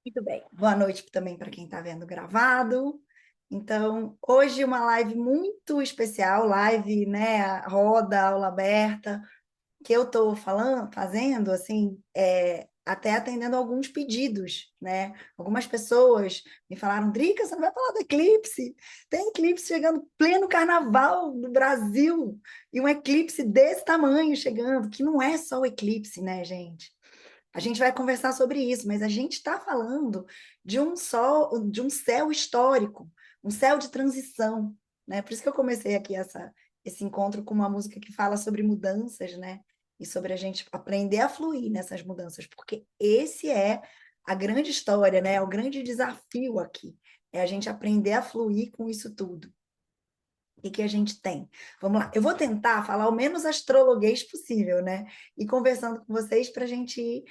Muito bem. Boa noite também para quem está vendo gravado. Então, hoje uma live muito especial, live, né, roda, aula aberta, que eu estou fazendo, assim, até atendendo alguns pedidos, né? Algumas pessoas me falaram, Drica, você não vai falar do eclipse? Tem eclipse chegando pleno carnaval no Brasil, e um eclipse desse tamanho chegando, que não é só o eclipse, né, gente? A gente vai conversar sobre isso, mas a gente está falando de um sol, de um céu histórico, um céu de transição, né? Por isso que eu comecei aqui esse encontro com uma música que fala sobre mudanças, né? E sobre a gente aprender a fluir nessas mudanças, porque esse é a grande história, né? É o grande desafio aqui, é a gente aprender a fluir com isso tudo. O que a gente tem? Vamos lá. Eu vou tentar falar o menos astrologuês possível, né? E conversando com vocês para a gente ir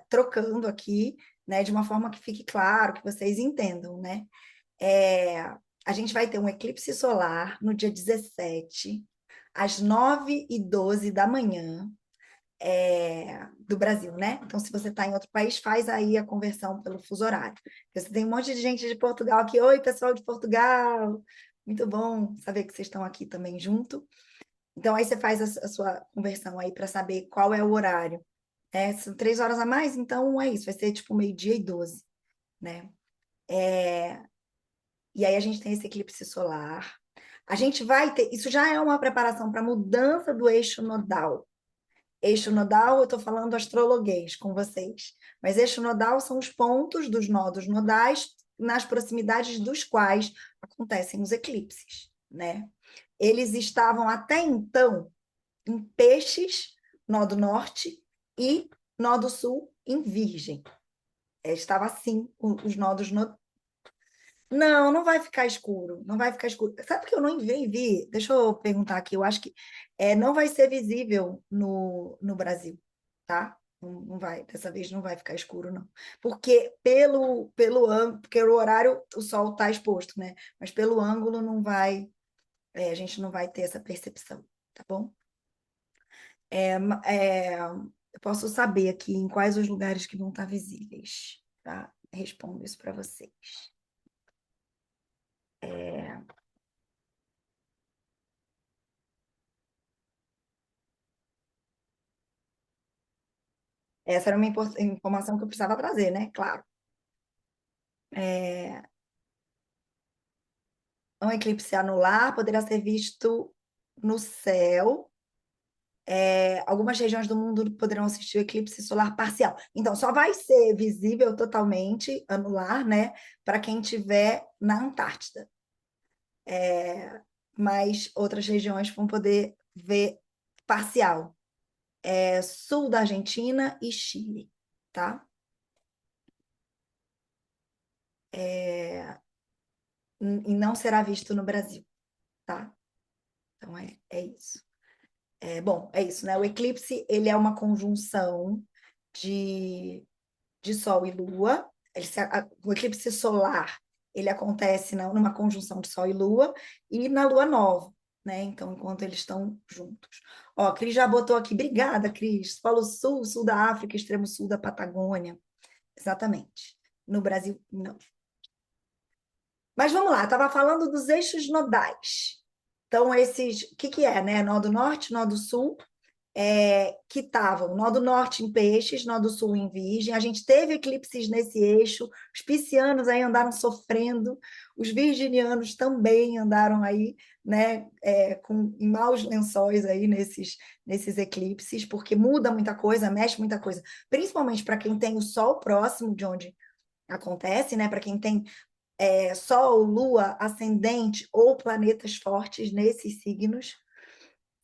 trocando aqui, né? De uma forma que fique claro, que vocês entendam, né? É, a gente vai ter um eclipse solar no dia 17, às 9h12 da manhã, do Brasil, né? Então, se você está em outro país, faz aí a conversão pelo fuso horário. Você tem um monte de gente de Portugal aqui. Oi, pessoal de Portugal! Muito bom saber que vocês estão aqui também junto. Então, aí você faz a sua conversão aí para saber qual é o horário. São 3 horas a mais, então é isso, vai ser tipo 12h12, né? E aí a gente tem esse eclipse solar. A gente vai ter, isso já é uma preparação para a mudança do eixo nodal. Eixo nodal, eu estou falando astrologuês com vocês, mas eixo nodal são os pontos dos nodos nodais nas proximidades dos quais acontecem os eclipses, né? Eles estavam até então em Peixes, nó do norte, e nó do sul em Virgem. Estava assim os nodos. Não, não vai ficar escuro, não vai ficar escuro. Sabe que eu não vi? Deixa eu perguntar aqui, eu acho que não vai ser visível no Brasil, tá? Não, não vai, dessa vez não vai ficar escuro, não. Porque porque o horário o sol está exposto, né? Mas pelo ângulo não vai, a gente não vai ter essa percepção, tá bom? Eu posso saber aqui em quais os lugares que vão estar visíveis, tá? Respondo isso para vocês. Essa era uma informação que eu precisava trazer, né? Claro. É, um eclipse anular poderá ser visto no céu. Algumas regiões do mundo poderão assistir o eclipse solar parcial. Então, só vai ser visível totalmente anular, né? Para quem estiver na Antártida. Mas outras regiões vão poder ver parcial. Sul da Argentina e Chile, tá? E não será visto no Brasil, tá? Então, é isso. Bom, é isso, né? O eclipse, ele é uma conjunção de, de Sol e Lua. O eclipse solar, ele acontece numa conjunção de Sol e Lua e na Lua nova, né? Então, enquanto eles estão juntos. Ó, a Cris já botou aqui, obrigada, Cris. Falou sul, sul da África, extremo sul da Patagônia. Exatamente. No Brasil, não. Mas vamos lá, estava falando dos eixos nodais. Então, o que que é, né? Nó do norte, nó do sul, que estavam nó do norte em Peixes, nó do sul em Virgem. A gente teve eclipses nesse eixo, os piscianos aí andaram sofrendo, os virginianos também andaram aí, né, em maus lençóis aí nesses eclipses, porque muda muita coisa, mexe muita coisa, principalmente para quem tem o Sol próximo de onde acontece, né, para quem tem Sol, Lua, ascendente ou planetas fortes nesses signos.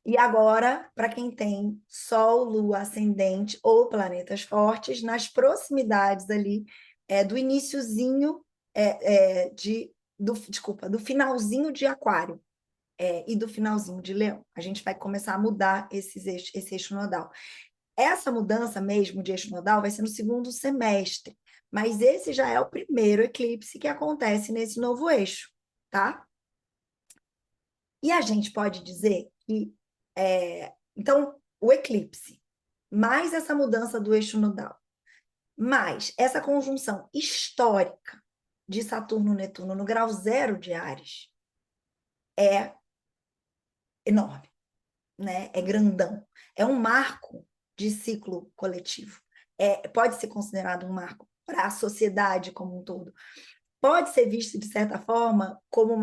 E agora, para quem tem Sol, Lua, ascendente ou planetas fortes, nas proximidades ali do iniciozinho desculpa, do finalzinho de Aquário e do finalzinho de Leão. A gente vai começar a mudar esse eixo nodal. Essa mudança mesmo de eixo nodal vai ser no segundo semestre, mas esse já é o primeiro eclipse que acontece nesse novo eixo, tá? E a gente pode dizer que, então, o eclipse, mais essa mudança do eixo nodal, Mas essa conjunção histórica de Saturno-Netuno no grau zero de Áries é enorme, né? É grandão. É um marco de ciclo coletivo. Pode ser considerado um marco para a sociedade como um todo. Pode ser visto, de certa forma, como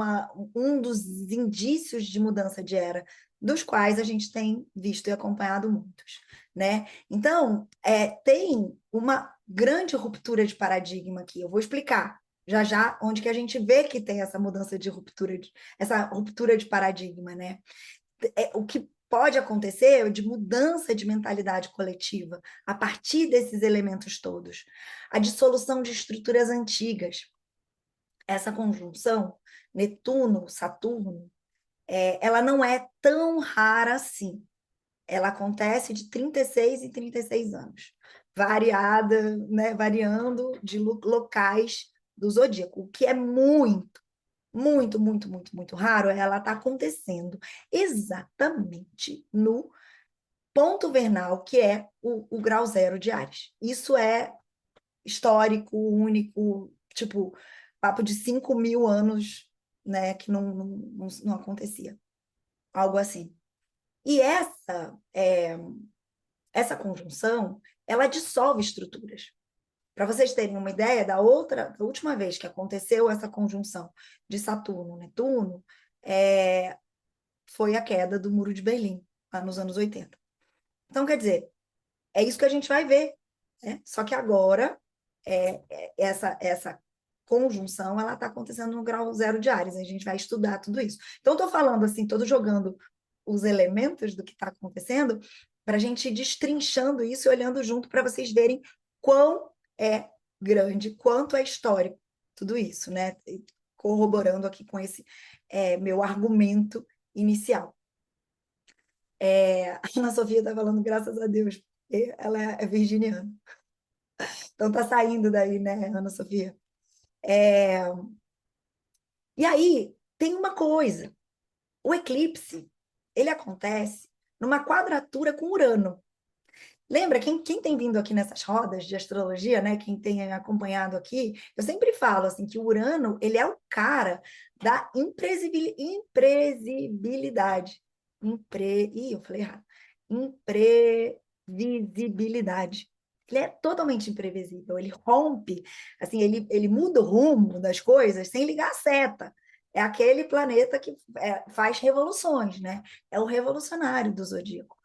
um dos indícios de mudança de era, dos quais a gente tem visto e acompanhado muitos, né? Então, tem uma grande ruptura de paradigma aqui. Eu vou explicar já já onde que a gente vê que tem essa mudança de ruptura, essa ruptura de paradigma, né? O que pode acontecer de mudança de mentalidade coletiva a partir desses elementos todos. A dissolução de estruturas antigas. Essa conjunção Netuno-Saturno, ela não é tão rara assim. Ela acontece de 36 em 36 anos, variada, né, variando de locais do zodíaco, o que é muito, muito, muito, muito, muito raro, ela está acontecendo exatamente no ponto vernal, que é o grau zero de Áries. Isso é histórico, único, tipo, papo de 5.000 anos, né, que não acontecia. Algo assim. E essa conjunção, ela dissolve estruturas. Para vocês terem uma ideia, da última vez que aconteceu essa conjunção de Saturno, Netuno, foi a queda do Muro de Berlim, lá nos anos 80. Então, quer dizer, é isso que a gente vai ver, né? Só que agora, essa conjunção, ela está acontecendo no grau zero de Áries, a gente vai estudar tudo isso. Então, estou falando assim, estou jogando os elementos do que está acontecendo para a gente ir destrinchando isso e olhando junto para vocês verem quão é grande, quanto é histórico tudo isso, né? Corroborando aqui com esse meu argumento inicial. A Ana Sofia está falando, graças a Deus, porque ela é virginiana. Então tá saindo daí, né, Ana Sofia? E aí tem uma coisa: o eclipse ele acontece numa quadratura com Urano. Lembra, quem tem vindo aqui nessas rodas de astrologia, né? Quem tem acompanhado aqui, eu sempre falo assim que o Urano ele é o cara da imprevisibilidade. Eu falei errado. Imprevisibilidade. Ele é totalmente imprevisível, ele rompe, assim, ele muda o rumo das coisas sem ligar a seta. É aquele planeta que faz revoluções, né? É o revolucionário do zodíaco.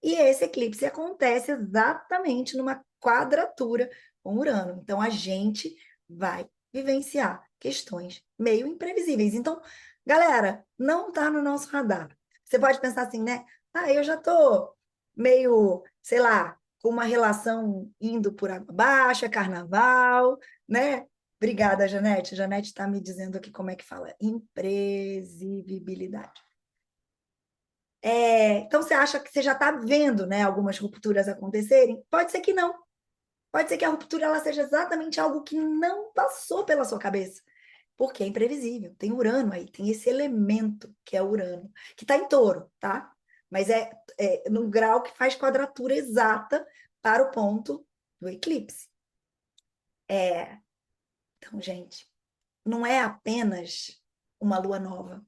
E esse eclipse acontece exatamente numa quadratura com Urano. Então, a gente vai vivenciar questões meio imprevisíveis. Então, galera, não está no nosso radar. Você pode pensar assim, né? Ah, eu já estou meio, sei lá, com uma relação indo por água abaixo, é carnaval, né? Obrigada, Janete. Janete está me dizendo aqui como é que fala. Imprevisibilidade. Então, você acha que você já está vendo, né, algumas rupturas acontecerem? Pode ser que não. Pode ser que a ruptura ela seja exatamente algo que não passou pela sua cabeça, porque é imprevisível. Tem Urano aí, tem esse elemento que é Urano, que está em Touro, tá? Mas é num grau que faz quadratura exata para o ponto do eclipse. Então, gente, não é apenas uma lua nova,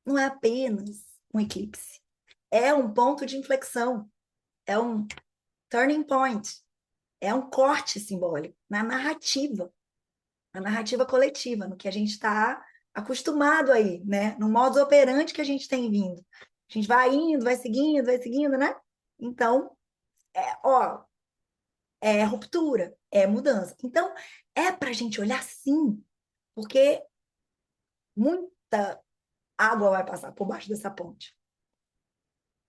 não é apenas um eclipse. É um ponto de inflexão, é um turning point, é um corte simbólico na narrativa coletiva, no que a gente está acostumado aí, né? No modus operandi que a gente tem vindo. A gente vai indo, vai seguindo, né? Então, é ruptura, é mudança. Então, é para a gente olhar sim, porque muita água vai passar por baixo dessa ponte.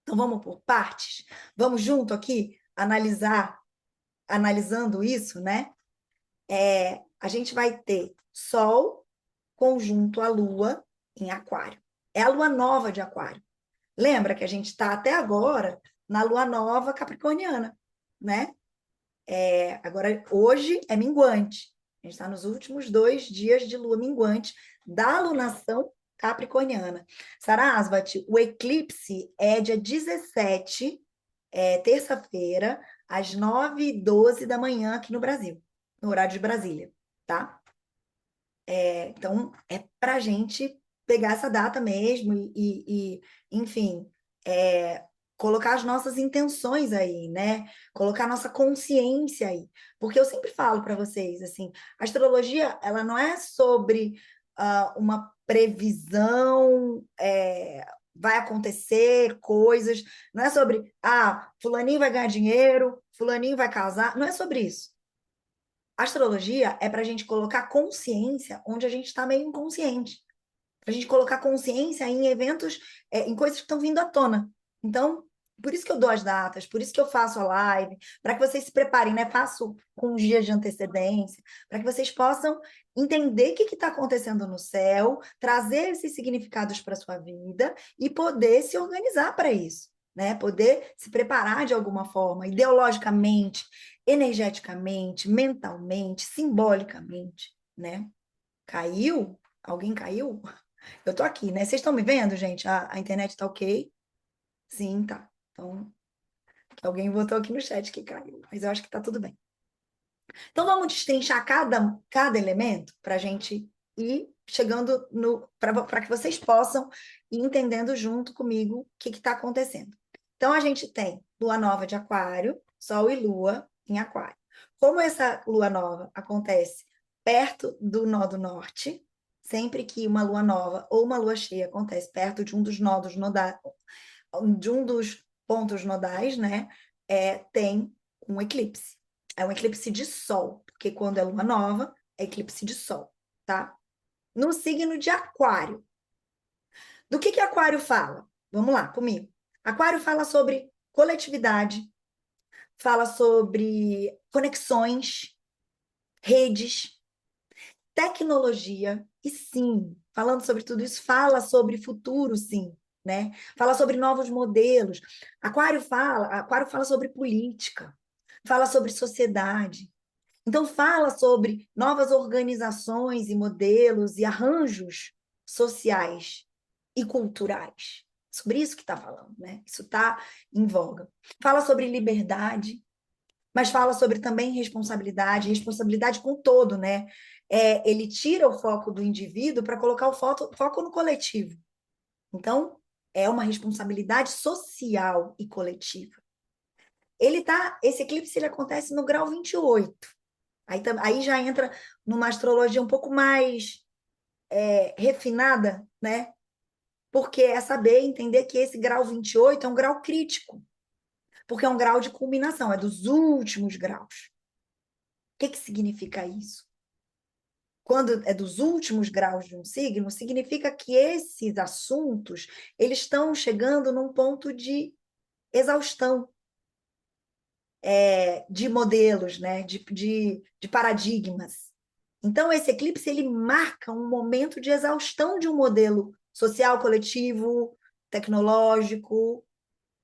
Então, vamos por partes, vamos junto aqui analisando isso, né? A gente vai ter Sol conjunto à Lua em Aquário. É a Lua nova de Aquário. Lembra que a gente está até agora na Lua nova capricorniana, né? Agora, hoje é minguante. A gente está nos últimos 2 dias de Lua minguante da alunação capricorniana. Sarasvati, o eclipse é dia 17, terça-feira, às 9h12 da manhã aqui no Brasil. no horário de Brasília, tá? Então, é para a gente pegar essa data mesmo enfim, é, colocar as nossas intenções aí, né? Colocar a nossa consciência aí. Porque eu sempre falo para vocês, assim, a astrologia, ela não é sobre uma previsão, vai acontecer coisas, não é sobre, fulaninho vai ganhar dinheiro, fulaninho vai casar, não é sobre isso. A astrologia é para a gente colocar consciência onde a gente está meio inconsciente. Para a gente colocar consciência em eventos, em coisas que estão vindo à tona. Então, por isso que eu dou as datas, por isso que eu faço a live, para que vocês se preparem, né? Faço com uns dias de antecedência, para que vocês possam entender o que está acontecendo no céu, trazer esses significados para a sua vida e poder se organizar para isso, né? Poder se preparar de alguma forma, ideologicamente, energeticamente, mentalmente, simbolicamente, né? Caiu? Alguém caiu? Eu tô aqui, né? Vocês estão me vendo, gente? A internet tá ok? Sim, tá. Então, alguém botou aqui no chat que caiu, mas eu acho que tá tudo bem. Então, vamos destrinchar cada elemento para a gente ir chegando no. Para que vocês possam ir entendendo junto comigo o que está acontecendo. Então, a gente tem lua nova de Aquário, Sol e Lua em Aquário. Como essa lua nova acontece perto do nó do norte, sempre que uma lua nova ou uma lua cheia acontece perto de um dos nodos nodais, de um dos pontos nodais, né? Tem um eclipse. É um eclipse de sol, porque quando é lua nova, é eclipse de sol, tá? No signo de Aquário. Do que Aquário fala? Vamos lá, comigo. Aquário fala sobre coletividade, fala sobre conexões, redes, tecnologia, e sim, falando sobre tudo isso, fala sobre futuro, sim, né? Fala sobre novos modelos. Aquário fala sobre política, fala sobre sociedade. Então, fala sobre novas organizações e modelos e arranjos sociais e culturais. Sobre isso que está falando, né? Isso está em voga. Fala sobre liberdade, mas fala sobre também responsabilidade, responsabilidade com o todo, né? Ele tira o foco do indivíduo para colocar o foco no coletivo. Então, é uma responsabilidade social e coletiva. Esse eclipse ele acontece no grau 28. Aí já entra numa astrologia um pouco mais refinada, né? Porque é saber entender que esse grau 28 é um grau crítico, porque é um grau de culminação, é dos últimos graus. O que significa isso? Quando é dos últimos graus de um signo, significa que esses assuntos eles estão chegando num ponto de exaustão, de modelos, né? de paradigmas. Então, esse eclipse ele marca um momento de exaustão de um modelo social, coletivo, tecnológico,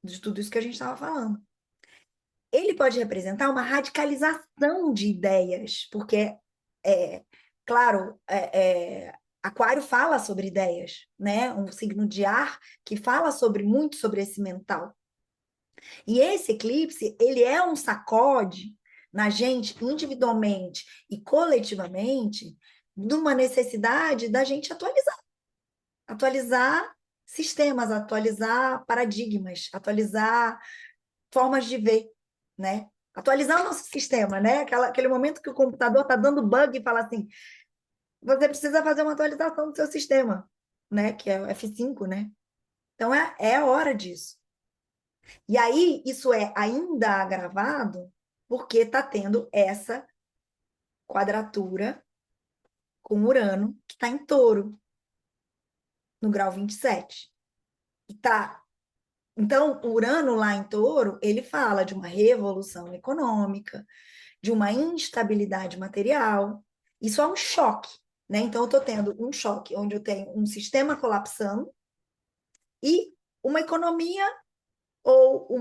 de tudo isso que a gente estava falando. Ele pode representar uma radicalização de ideias, porque, claro, Aquário fala sobre ideias, né? Um signo de ar que fala muito sobre esse mental. E esse eclipse, ele é um sacode na gente individualmente e coletivamente de uma necessidade da gente atualizar sistemas, atualizar paradigmas, atualizar formas de ver, né? Atualizar o nosso sistema, né? Aquele momento que o computador está dando bug e fala assim, você precisa fazer uma atualização do seu sistema, né? Que é o F5, né? Então é a hora disso. E aí, isso é ainda agravado porque está tendo essa quadratura com Urano, que está em Touro, no grau 27. E tá. Então, o Urano lá em Touro, ele fala de uma revolução econômica, de uma instabilidade material. Isso é um choque, né? Então, eu estou tendo um choque onde eu tenho um sistema colapsando e uma economia ou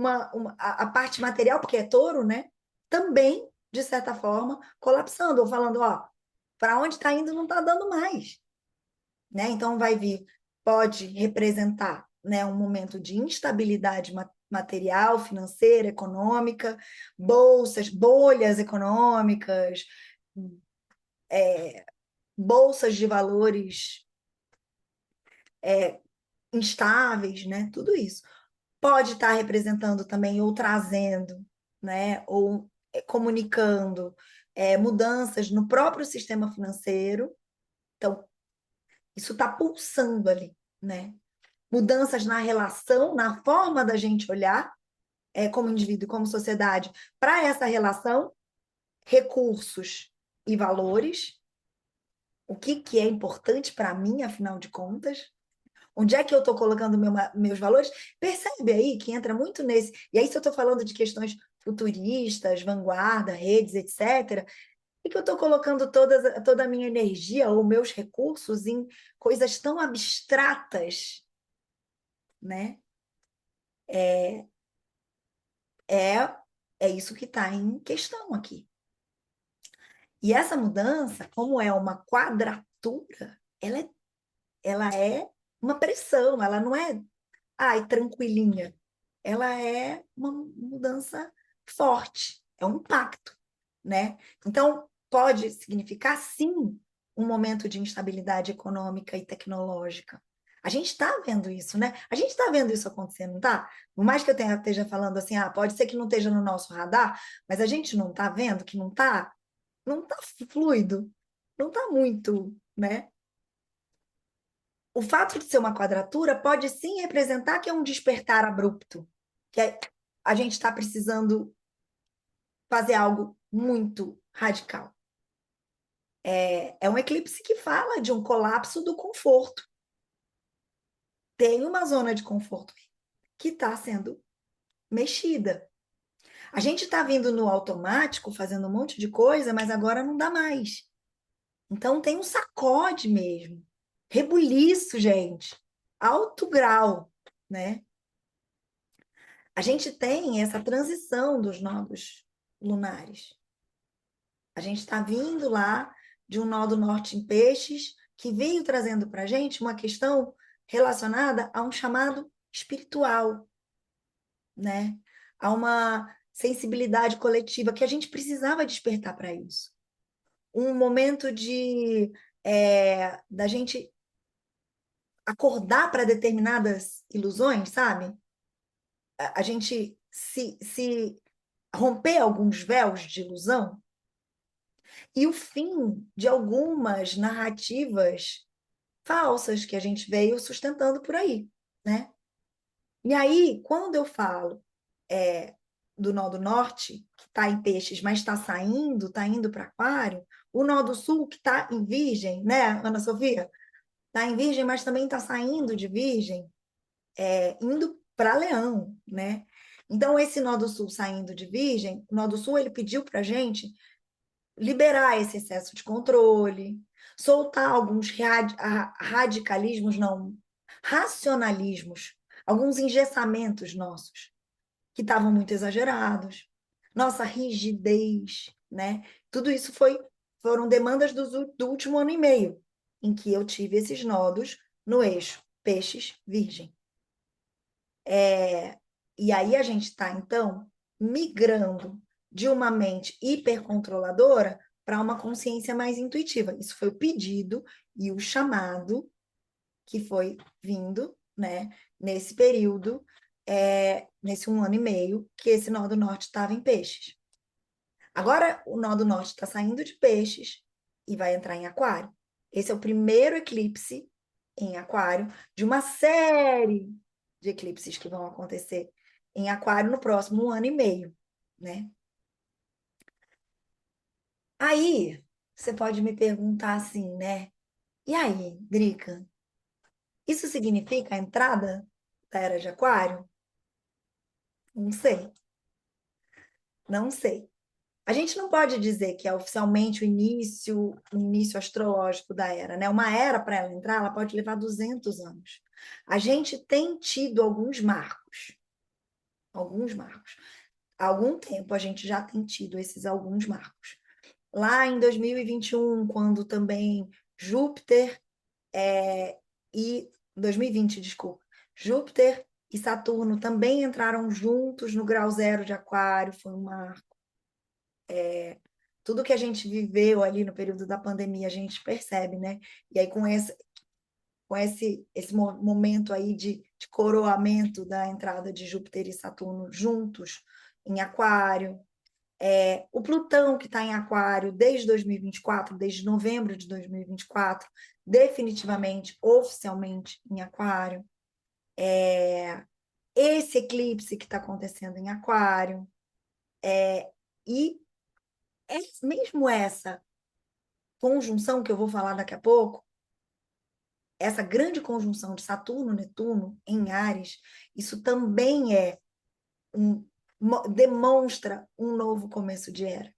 a parte material, porque é touro, né? Também, de certa forma, colapsando, ou falando, ó, para onde está indo não está dando mais. Né? Então, vai vir, pode representar, né, um momento de instabilidade material, financeira, econômica, bolsas, bolhas econômicas, bolsas de valores instáveis, né? Tudo isso. Pode estar representando também ou trazendo, né? Ou comunicando mudanças no próprio sistema financeiro. Então, isso está pulsando ali, né? Mudanças na relação, na forma da gente olhar como indivíduo, como sociedade, para essa relação, recursos e valores. O que é importante para mim, afinal de contas? Onde é que eu estou colocando meus valores? Percebe aí que entra muito nesse. E aí, se eu estou falando de questões futuristas, vanguarda, redes, etc., e que eu estou colocando toda a minha energia ou meus recursos em coisas tão abstratas, né? É, é isso que está em questão aqui. E essa mudança, como é uma quadratura, ela é uma pressão, ela não é, ai, tranquilinha. Ela é uma mudança forte, é um impacto, né? Então, pode significar, sim, um momento de instabilidade econômica e tecnológica. A gente está vendo isso, né? A gente está vendo isso acontecendo, não está? Por mais que eu esteja falando assim, pode ser que não esteja no nosso radar, mas a gente não está vendo que não tá fluido, não está muito, né? O fato de ser uma quadratura pode sim representar que é um despertar abrupto, a gente está precisando fazer algo muito radical. É um eclipse que fala de um colapso do conforto. Tem uma zona de conforto que está sendo mexida. A gente está vindo no automático, fazendo um monte de coisa, mas agora não dá mais. Então tem um sacode mesmo. Rebuliço, gente. Alto grau, né? A gente tem essa transição dos nodos lunares. A gente está vindo lá de um nó do norte em peixes, que veio trazendo para a gente uma questão relacionada a um chamado espiritual, né? A uma sensibilidade coletiva que a gente precisava despertar para isso. Um momento da gente acordar para determinadas ilusões, sabe? A gente se romper alguns véus de ilusão e o fim de algumas narrativas falsas que a gente veio sustentando por aí, né? E aí, quando eu falo do nó do norte, que está em peixes, mas está indo para aquário, o nó do sul, que está em virgem, né, Ana Sofia? Está em virgem, mas também está saindo de virgem, indo para leão, né? Então, esse nó do sul saindo de virgem, o nó do sul, ele pediu para a gente liberar esse excesso de controle, soltar alguns radicalismos, não, racionalismos, alguns engessamentos nossos, que estavam muito exagerados, nossa rigidez, né? Tudo isso foram demandas do último ano e meio, em que eu tive esses nodos no eixo peixes virgem. E aí a gente está, então, migrando de uma mente hipercontroladora para uma consciência mais intuitiva. Isso foi o pedido e o chamado que foi vindo, né, nesse período, nesse 1 ano e meio, que esse nó do norte estava em peixes. Agora, o nó do norte está saindo de peixes e vai entrar em aquário. Esse é o primeiro eclipse em aquário de uma série de eclipses que vão acontecer em aquário no próximo 1 ano e meio, né? Aí, você pode me perguntar assim, né? E aí, Drica, isso significa a entrada da era de aquário? Não sei, não sei. A gente não pode dizer que é oficialmente o início astrológico da era, né? Uma era, para ela entrar, ela pode levar 200 anos. A gente tem tido alguns marcos, alguns marcos. Há algum tempo a gente já tem tido esses alguns marcos. Lá em 2021, quando também Júpiter e 2020, desculpa, Júpiter e Saturno também entraram juntos no grau zero de Aquário, foi um marco. tudo que a gente viveu ali no período da pandemia, a gente percebe, né? E aí, com esse momento aí de coroamento da entrada de Júpiter e Saturno juntos em Aquário, o Plutão, que está em Aquário desde 2024, desde novembro de 2024, definitivamente, oficialmente em Aquário, esse eclipse que está acontecendo em Aquário, e mesmo essa conjunção que eu vou falar daqui a pouco, essa grande conjunção de Saturno, Netuno em Áries, isso também demonstra um novo começo de era.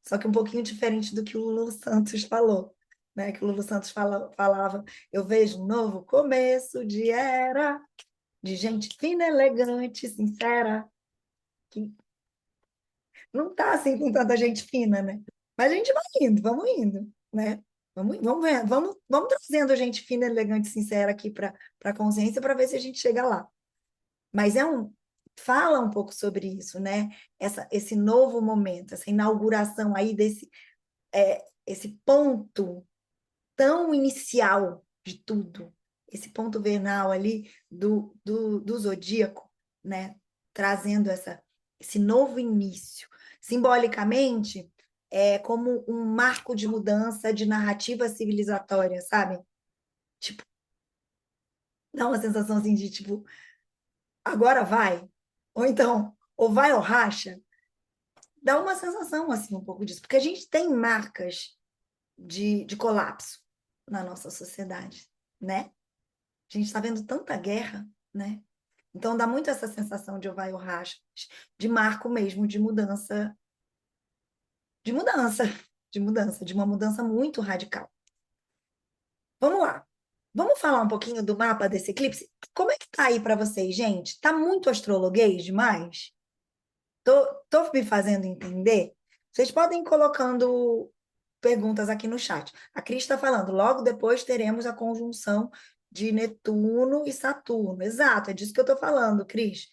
Só que um pouquinho diferente do que o Lulu Santos falou, né? Que o Lulu Santos falava, eu vejo um novo começo de era, de gente fina, elegante, sincera, que não tá assim com tanta gente fina, né? Mas a gente vai indo, vamos indo, né? Vamos trazendo gente fina, elegante, sincera aqui para a consciência para ver se a gente chega lá. Mas fala um pouco sobre isso, né? Esse novo momento, essa inauguração aí esse ponto tão inicial de tudo, esse ponto vernal ali do zodíaco, né? Trazendo esse novo início. Simbolicamente, é como um marco de mudança de narrativa civilizatória, sabe? Tipo, dá uma sensação assim de tipo, agora vai, ou então, ou vai ou racha. Dá uma sensação assim um pouco disso, porque a gente tem marcas de colapso na nossa sociedade, né? A gente está vendo tanta guerra, né? Então dá muito essa sensação de vai ou racha, de marco mesmo, de mudança, de uma mudança muito radical. Vamos lá. Vamos falar um pouquinho do mapa desse eclipse? Como é que tá aí para vocês, gente? Tá muito astrologuês demais? Tô me fazendo entender? Vocês podem ir colocando perguntas aqui no chat. A Cris está falando, logo depois teremos a conjunção de Netuno e Saturno. Exato, é disso que eu estou falando, Cris.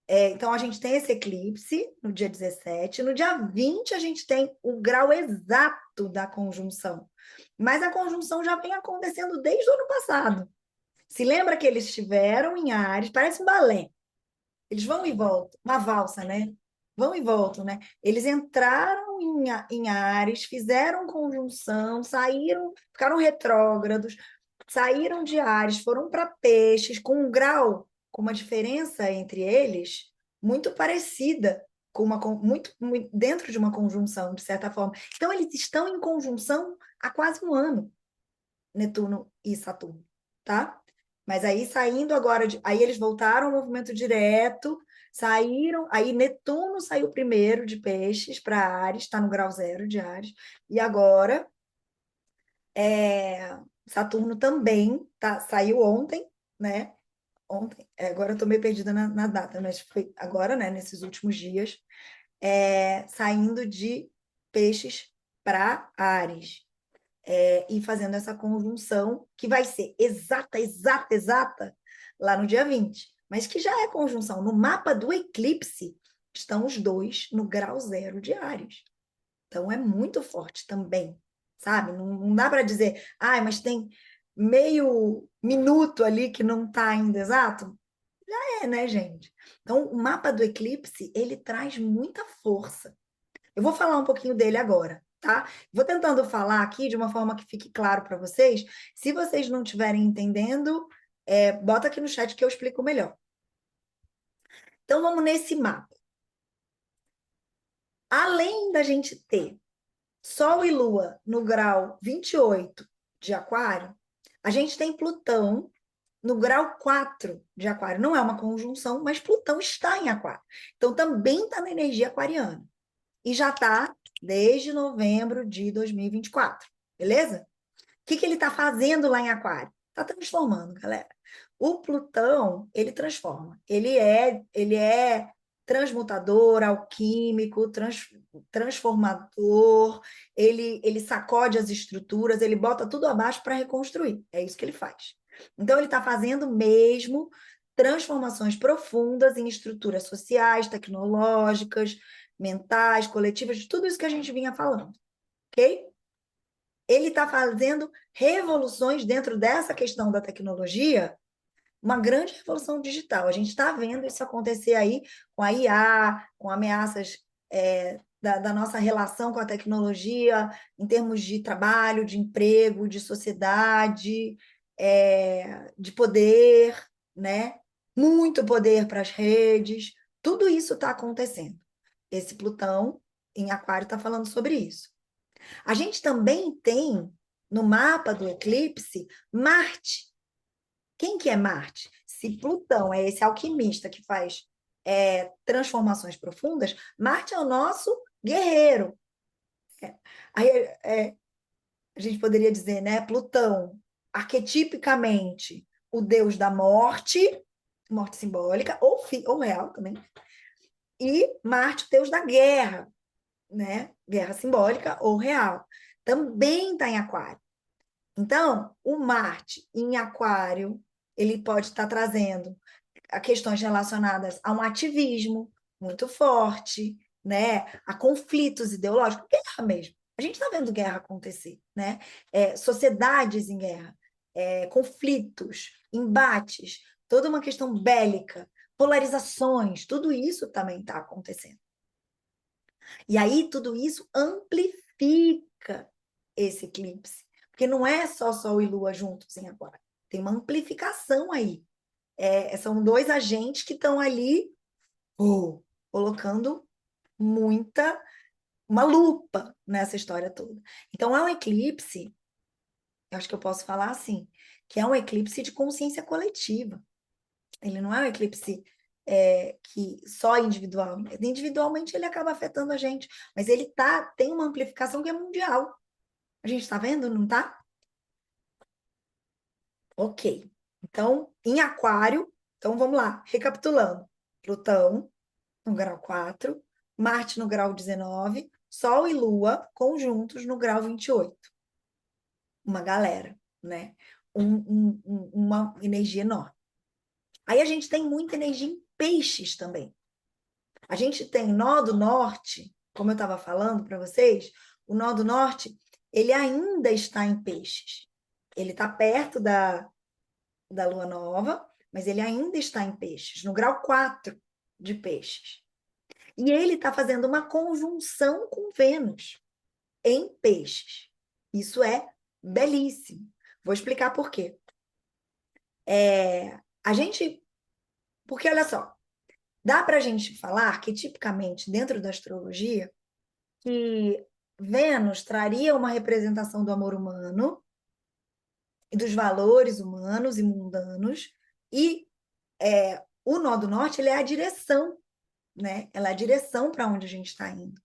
Então, a gente tem esse eclipse no dia 17, no dia 20 a gente tem o grau exato da conjunção. Mas a conjunção já vem acontecendo desde o ano passado. Se lembra que eles estiveram em Áries, parece um balé. Eles vão e voltam, uma valsa, né? Vão e voltam, né? Eles entraram em Áries, fizeram conjunção, saíram, ficaram retrógrados, saíram de Áries, foram para Peixes, com um grau, com uma diferença entre eles muito parecida, muito dentro de uma conjunção, de certa forma. Então, eles estão em conjunção há quase um ano, Netuno e Saturno, tá? Mas aí saindo agora, aí eles voltaram ao movimento direto, saíram, aí Netuno saiu primeiro de Peixes para Áries, está no grau zero de Áries, e agora Saturno também saiu ontem, né? Ontem, agora eu estou meio perdida na data, mas foi agora, né? Nesses últimos dias, saindo de Peixes para Áries e fazendo essa conjunção, que vai ser exata, exata, exata, lá no dia 20, mas que já é conjunção. No mapa do eclipse, estão os dois no grau zero de Áries. Então, é muito forte também, sabe? Não dá para dizer, mas tem meio minuto ali que não está ainda exato. Né, gente? Então, o mapa do eclipse, ele traz muita força. Eu vou falar um pouquinho dele agora, tá? Vou tentando falar aqui de uma forma que fique claro para vocês. Se vocês não estiverem entendendo, bota aqui no chat que eu explico melhor. Então, vamos nesse mapa. Além da gente ter Sol e Lua no grau 28 de Aquário, a gente tem Plutão no grau 4 de Aquário. Não é uma conjunção, mas Plutão está em Aquário. Então, também está na energia aquariana. E já está desde novembro de 2024, beleza? O que ele está fazendo lá em Aquário? Está transformando, galera. O Plutão, ele transforma. Ele é transmutador, alquímico, transformador, ele sacode as estruturas, ele bota tudo abaixo para reconstruir. É isso que ele faz. Então, ele está fazendo mesmo transformações profundas em estruturas sociais, tecnológicas, mentais, coletivas, de tudo isso que a gente vinha falando, ok? Ele está fazendo revoluções dentro dessa questão da tecnologia, uma grande revolução digital. A gente está vendo isso acontecer aí com a IA, com ameaças da nossa relação com a tecnologia, em termos de trabalho, de emprego, de sociedade, de poder, né? Muito poder para as redes. Tudo isso está acontecendo. Esse Plutão em Aquário está falando sobre isso. A gente também tem no mapa do eclipse Marte. Quem que é Marte? Se Plutão é esse alquimista que faz transformações profundas, Marte é o nosso guerreiro. Aí a gente poderia dizer, né? Plutão, arquetipicamente, o deus da morte, morte simbólica, ou real também, e Marte, o deus da guerra, né? Guerra simbólica ou real. Também está em Aquário. Então, o Marte em Aquário, ele pode estar trazendo a questões relacionadas a um ativismo muito forte, né? A conflitos ideológicos, guerra mesmo. A gente está vendo guerra acontecer, né? Sociedades em guerra, conflitos, embates, toda uma questão bélica, polarizações, tudo isso também está acontecendo. E aí tudo isso amplifica esse eclipse, porque não é só Sol e Lua juntos em Aquário, tem uma amplificação aí. São dois agentes que estão ali colocando uma lupa nessa história toda. Então é um eclipse, eu acho que eu posso falar assim, que é um eclipse de consciência coletiva. Ele não é um eclipse que só individual. Individualmente ele acaba afetando a gente, mas ele tem uma amplificação que é mundial. A gente está vendo, não está? Ok. Então, em Aquário, então vamos lá, recapitulando. Plutão no grau 4, Marte no grau 19, Sol e Lua conjuntos no grau 28. Uma galera, né? Uma energia enorme. Aí a gente tem muita energia em peixes também. A gente tem nó do norte, como eu estava falando para vocês, o nó do norte, ele ainda está em peixes. Ele está perto da lua nova, mas ele ainda está em peixes, no grau 4 de peixes. E ele está fazendo uma conjunção com Vênus em peixes. Isso é belíssimo. Vou explicar por quê. A gente. Porque, olha só, dá para a gente falar que, tipicamente, dentro da astrologia, que Vênus traria uma representação do amor humano e dos valores humanos e mundanos, e o nó do norte ele é a direção, né? Ela é a direção para onde a gente está indo.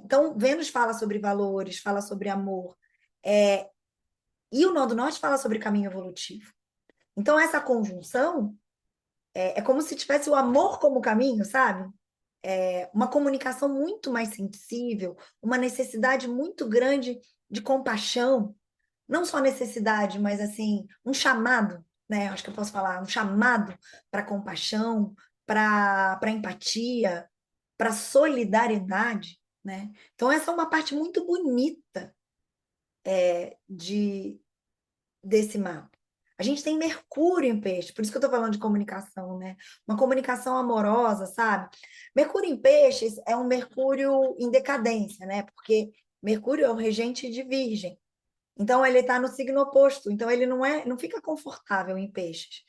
Então, Vênus fala sobre valores, fala sobre amor, e o nó do norte fala sobre caminho evolutivo. Então, essa conjunção é como se tivesse o amor como caminho, sabe? Uma comunicação muito mais sensível, uma necessidade muito grande de compaixão, não só necessidade, mas assim, um chamado, né? Acho que eu posso falar, um chamado para compaixão, para empatia, para solidariedade, né? Então, essa é uma parte muito bonita de, desse mapa. A gente tem Mercúrio em peixe, por isso que eu estou falando de comunicação, né? Uma comunicação amorosa, sabe? Mercúrio em peixes é um Mercúrio em decadência, né? Porque Mercúrio é o regente de Virgem. Então ele está no signo oposto, então ele não fica confortável em peixes.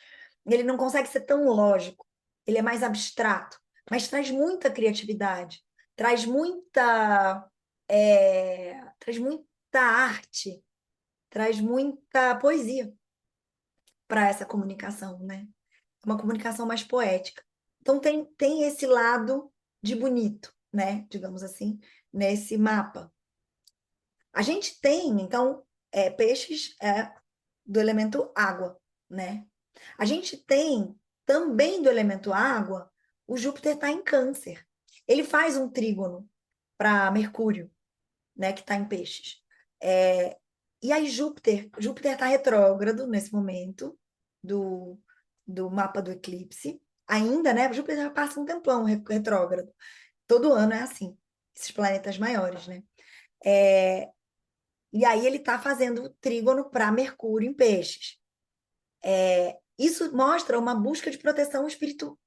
Ele não consegue ser tão lógico, ele é mais abstrato, mas traz muita criatividade, traz muita arte, traz muita poesia para essa comunicação, né? Uma comunicação mais poética. Então tem esse lado de bonito, né? Digamos assim, nesse mapa. A gente tem, então, peixes do elemento água, né? A gente tem também do elemento água, o Júpiter está em Câncer. Ele faz um trígono para Mercúrio, né, que está em Peixes. E aí Júpiter está retrógrado nesse momento do mapa do eclipse. Ainda, né? Júpiter já passa um tempão retrógrado. Todo ano é assim, esses planetas maiores, né? É, e aí ele está fazendo trígono para Mercúrio em Peixes. Isso mostra uma busca de proteção espiritual,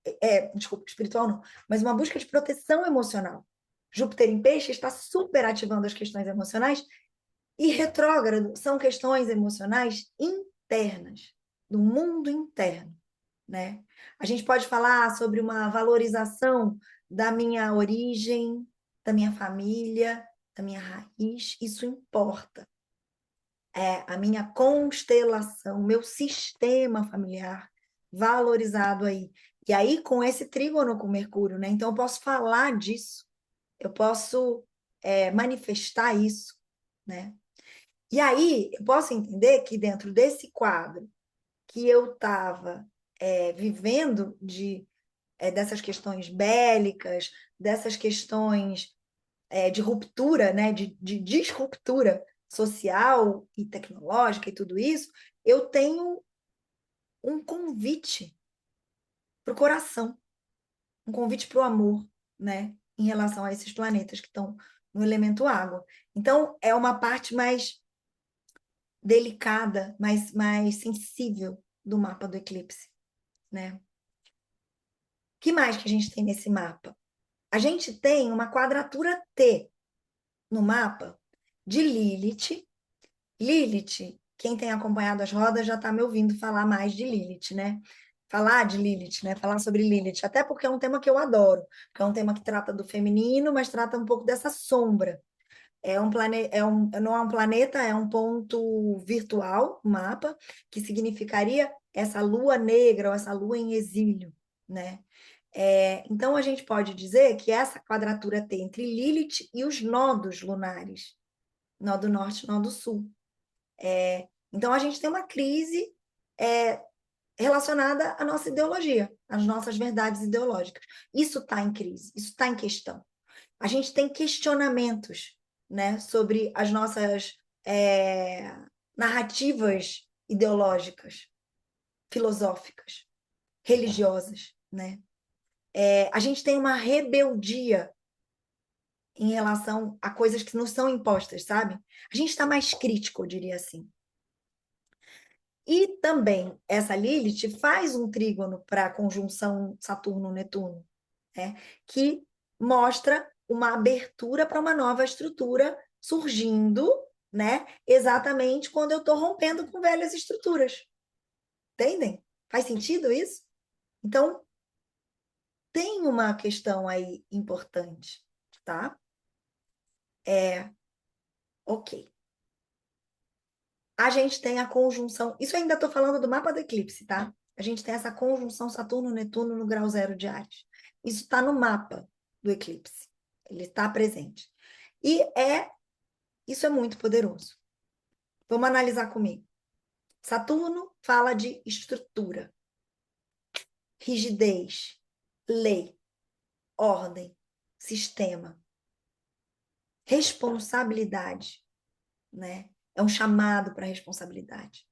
desculpa, espiritual não, mas uma busca de proteção emocional. Júpiter em Peixes está super ativando as questões emocionais e retrógrado são questões emocionais internas, do mundo interno, né? A gente pode falar sobre uma valorização da minha origem, da minha família, da minha raiz, isso importa. A minha constelação, meu sistema familiar valorizado aí. E aí, com esse trígono com Mercúrio, né? Então, eu posso falar disso, eu posso manifestar isso, né? E aí, eu posso entender que dentro desse quadro que eu estava vivendo dessas questões bélicas, dessas questões de ruptura, né, de disruptura social e tecnológica e tudo isso, eu tenho um convite para o coração, um convite para o amor, né, em relação a esses planetas que estão no elemento água. Então, é uma parte mais delicada, mais sensível do mapa do eclipse, né? O que mais que a gente tem nesse mapa? A gente tem uma quadratura T no mapa de Lilith. Lilith, quem tem acompanhado as rodas já está me ouvindo falar mais de Lilith, né? Falar de Lilith, né? Falar sobre Lilith, até porque é um tema que eu adoro, porque é um tema que trata do feminino, mas trata um pouco dessa sombra. Não é um planeta, é um ponto virtual, um mapa, que significaria essa lua negra ou essa lua em exílio, né? Então, a gente pode dizer que essa quadratura T entre Lilith e os nodos lunares, nó do norte e nó do sul. Então, a gente tem uma crise relacionada à nossa ideologia, às nossas verdades ideológicas. Isso está em crise, isso está em questão. A gente tem questionamentos, né, sobre as nossas narrativas ideológicas, filosóficas, religiosas, né? A gente tem uma rebeldia em relação a coisas que não são impostas, sabe? A gente está mais crítico, eu diria assim. E também essa Lilith faz um trígono para a conjunção Saturno-Netuno, né? Que mostra uma abertura para uma nova estrutura surgindo, né? Exatamente quando eu estou rompendo com velhas estruturas. Entendem? Faz sentido isso? Então, tem uma questão aí importante, tá? Ok. A gente tem a conjunção. Isso ainda estou falando do mapa do eclipse, tá? A gente tem essa conjunção Saturno-Netuno no grau zero de Áries. Isso está no mapa do eclipse. Ele está presente. E isso é muito poderoso. Vamos analisar comigo. Saturno fala de estrutura, rigidez, lei, ordem, sistema, responsabilidade, né? É um chamado para responsabilidade.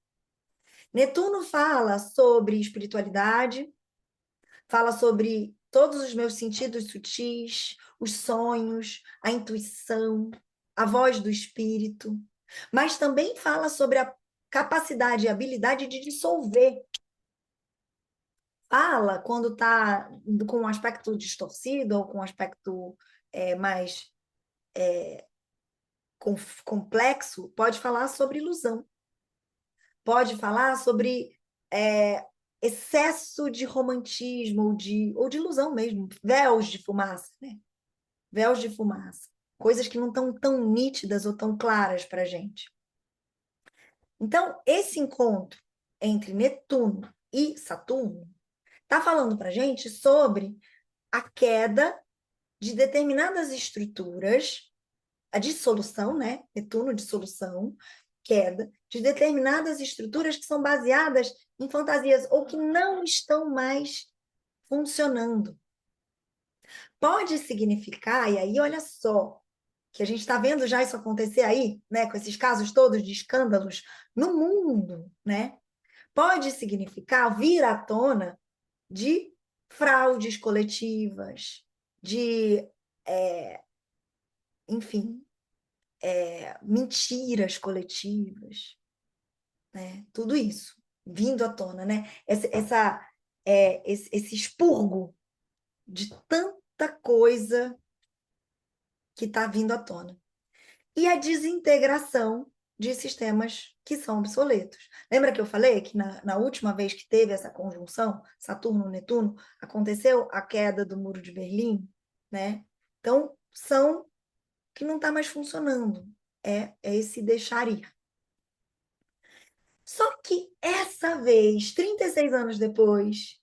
Netuno fala sobre espiritualidade, fala sobre todos os meus sentidos sutis, os sonhos, a intuição, a voz do espírito, mas também fala sobre a capacidade e habilidade de dissolver. Fala quando está com um aspecto distorcido ou com um aspecto mais complexo, pode falar sobre ilusão. Pode falar sobre excesso de romantismo ou de ilusão mesmo, véus de fumaça, né? Véus de fumaça, coisas que não estão tão nítidas ou tão claras para a gente. Então, esse encontro entre Netuno e Saturno está falando para a gente sobre a queda de determinadas estruturas, a dissolução, né? Netuno, dissolução, queda de determinadas estruturas que são baseadas em fantasias ou que não estão mais funcionando. Pode significar, e aí olha só, que a gente está vendo já isso acontecer aí, né, com esses casos todos de escândalos no mundo, né? Pode significar vir à tona de fraudes coletivas, de enfim, mentiras coletivas, né? Tudo isso vindo à tona, né? Esse expurgo de tanta coisa que está vindo à tona. E a desintegração de sistemas que são obsoletos. Lembra que eu falei que na última vez que teve essa conjunção, Saturno-Netuno, aconteceu a queda do Muro de Berlim, né? Então, são que não está mais funcionando. É esse deixar ir. Só que essa vez, 36 anos depois,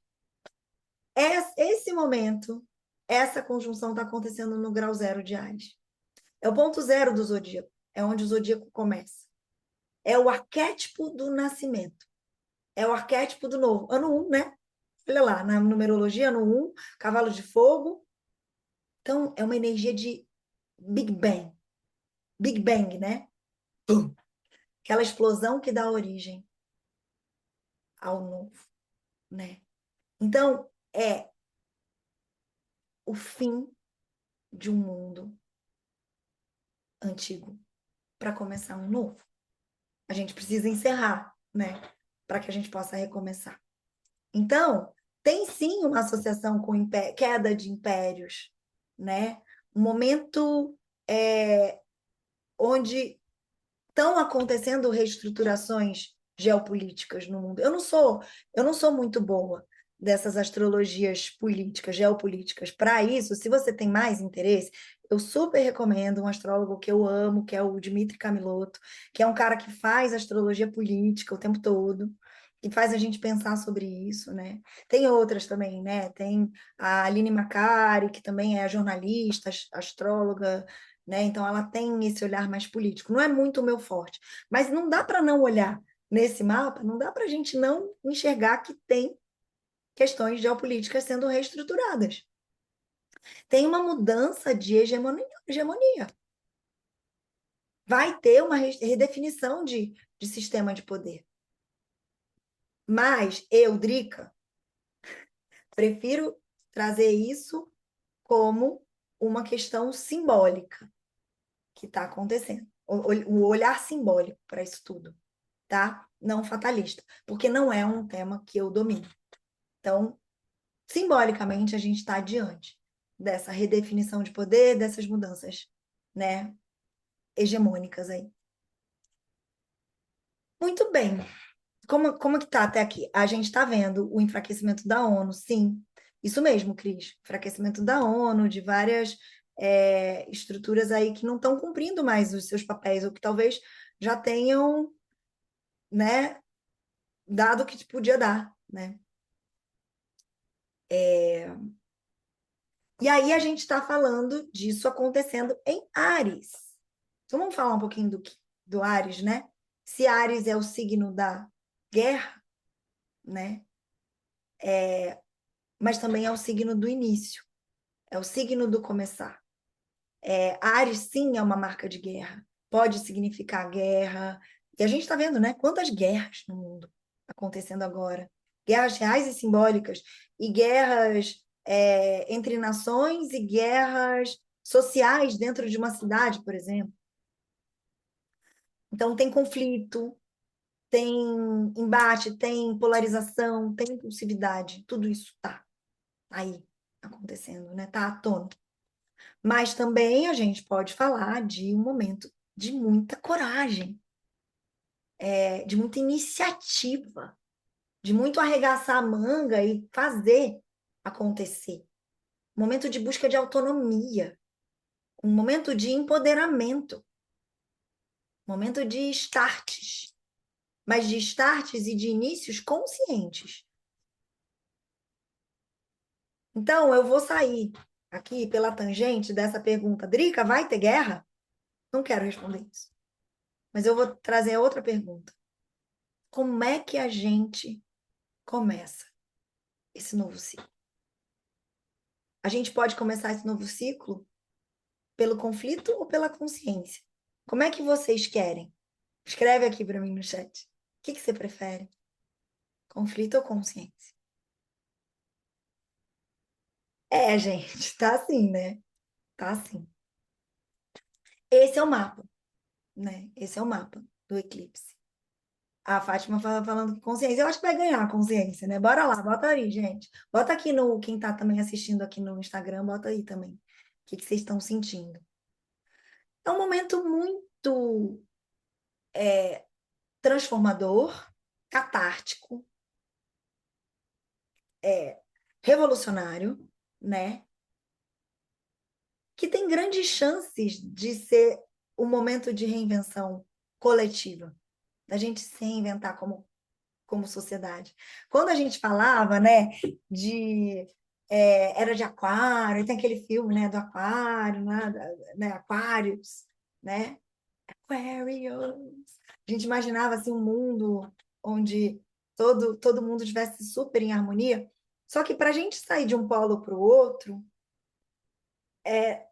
esse momento, essa conjunção está acontecendo no grau zero de Áries. É o ponto zero do zodíaco. É onde o zodíaco começa. É o arquétipo do nascimento. É o arquétipo do novo. Ano 1, né? Olha lá, na numerologia, ano 1, cavalo de fogo. Então, é uma energia de Big Bang. Big Bang, né? Pum. Aquela explosão que dá origem ao novo, né? Então, é o fim de um mundo antigo para começar um novo. A gente precisa encerrar, né? Para que a gente possa recomeçar. Então, tem sim uma associação com queda de impérios, né? Um momento onde estão acontecendo reestruturações geopolíticas no mundo. Eu não sou muito boa dessas astrologias políticas, geopolíticas. Para isso, se você tem mais interesse, eu super recomendo um astrólogo que eu amo, que é o Dmitry Kamiloto, que é um cara que faz astrologia política o tempo todo, que faz a gente pensar sobre isso, né? Tem outras também, né? Tem a Aline Macari, que também é jornalista, astróloga, né? Então ela tem esse olhar mais político. Não é muito o meu forte, mas não dá para não olhar nesse mapa, não dá para a gente não enxergar que tem questões geopolíticas sendo reestruturadas. Tem uma mudança de hegemonia. Vai ter uma redefinição de sistema de poder. Mas eu, Drica, prefiro trazer isso como uma questão simbólica que está acontecendo. O olhar simbólico para isso tudo, tá? Não fatalista, porque não é um tema que eu domino. Então, simbolicamente, a gente está diante dessa redefinição de poder, dessas mudanças, né, hegemônicas aí. Muito bem. Como que tá até aqui? A gente está vendo o enfraquecimento da ONU, sim. Isso mesmo, Cris. Enfraquecimento da ONU, de várias estruturas aí que não estão cumprindo mais os seus papéis, ou que talvez já tenham, né, dado o que podia dar, né? E aí a gente está falando disso acontecendo em Áries. Então vamos falar um pouquinho do Áries, né? Se Áries é o signo da guerra, né? Mas também é o signo do início, é o signo do começar. Áries, sim, é uma marca de guerra. Pode significar guerra. E a gente está vendo, né? Quantas guerras no mundo acontecendo agora. Guerras reais e simbólicas. E guerras entre nações e guerras sociais dentro de uma cidade, por exemplo. Então, tem conflito, tem embate, tem polarização, tem impulsividade. Tudo isso está aí acontecendo, né? Está à tona. Mas também a gente pode falar de um momento de muita coragem, de muita iniciativa, de muito arregaçar a manga e fazer acontecer. Um momento de busca de autonomia, um momento de empoderamento, um momento de starts, mas de starts e de inícios conscientes. Então, eu vou sair aqui pela tangente dessa pergunta. Drica, vai ter guerra? Não quero responder isso. Mas eu vou trazer outra pergunta. Como é que a gente começa esse novo ciclo? A gente pode começar esse novo ciclo pelo conflito ou pela consciência? Como é que vocês querem? Escreve aqui para mim no chat. O que você prefere? Conflito ou consciência? Gente, tá assim, né? Tá assim. Esse é o mapa, né? Esse é o mapa do eclipse. A Fátima falando que consciência. Eu acho que vai ganhar a consciência, né? Bora lá, bota aí, gente. Bota aqui no. Quem tá também assistindo aqui no Instagram, bota aí também. O que vocês estão sentindo? É um momento muito transformador, catártico, revolucionário, né? Que tem grandes chances de ser um momento de reinvenção coletiva, da gente se reinventar como sociedade. Quando a gente falava, né, de era de Aquário, tem aquele filme, né, do Aquário, né, Aquários, né, Aquarius. A gente imaginava assim um mundo onde todo mundo estivesse super em harmonia. Só que para a gente sair de um polo para o outro,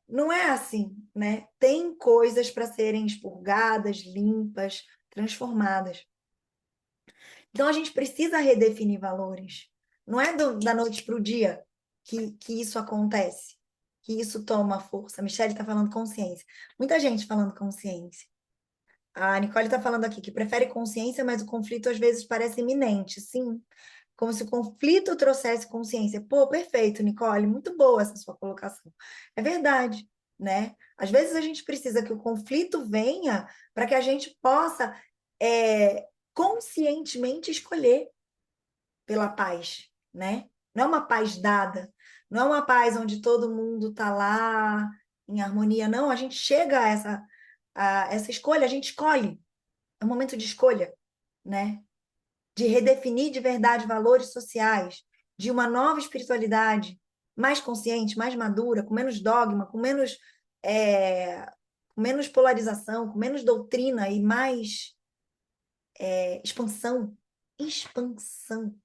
não é assim, né? Tem coisas para serem expurgadas, limpas, transformadas. Então, a gente precisa redefinir valores. Não é da noite para o dia que isso acontece, que isso toma força. A Michelle está falando consciência. Muita gente falando consciência. A Nicole está falando aqui que prefere consciência, mas o conflito às vezes parece iminente. Sim, como se o conflito trouxesse consciência. Pô, perfeito, Nicole, muito boa essa sua colocação. É verdade, né? Às vezes a gente precisa que o conflito venha para que a gente possa conscientemente escolher pela paz, né? Não é uma paz dada, não é uma paz onde todo mundo está lá em harmonia, não. A gente chega a essa escolha, a gente escolhe. É um momento de escolha, né? De redefinir de verdade valores sociais, de uma nova espiritualidade mais consciente, mais madura, com menos dogma, é, com menos polarização, com menos doutrina e mais expansão, expansão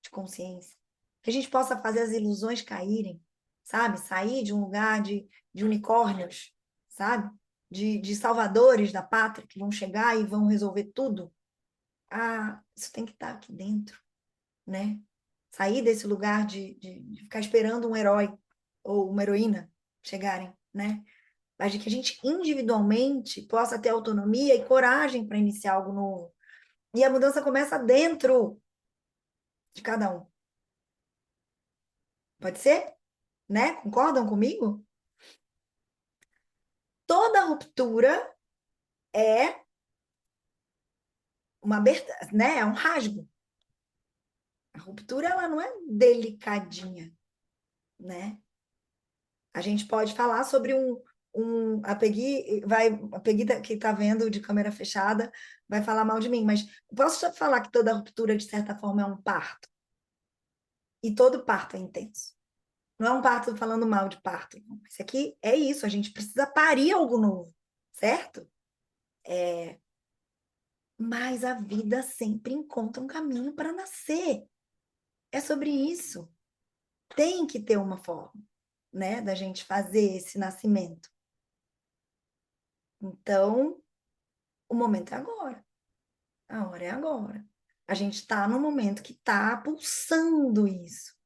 de consciência. Que a gente possa fazer as ilusões caírem, sabe? Sair de um lugar de unicórnios, sabe? De salvadores da pátria que vão chegar e vão resolver tudo. Ah, isso tem que estar aqui dentro, né? Sair desse lugar de ficar esperando um herói ou uma heroína chegarem, né? Mas de que a gente individualmente possa ter autonomia e coragem para iniciar algo novo. E a mudança começa dentro de cada um. Pode ser? Né? Concordam comigo? Toda ruptura é uma aberta, né? É um rasgo. A ruptura ela não é delicadinha, né? A gente pode falar sobre a Peggy que está vendo de câmera fechada vai falar mal de mim, mas posso falar que toda ruptura de certa forma é um parto e todo parto é intenso. Não é um parto falando mal de parto. Isso aqui é isso. A gente precisa parir algo novo, certo? Mas a vida sempre encontra um caminho para nascer. É sobre isso. Tem que ter uma forma, né, da gente fazer esse nascimento. Então, o momento é agora. A hora é agora. A gente está no momento que está pulsando isso,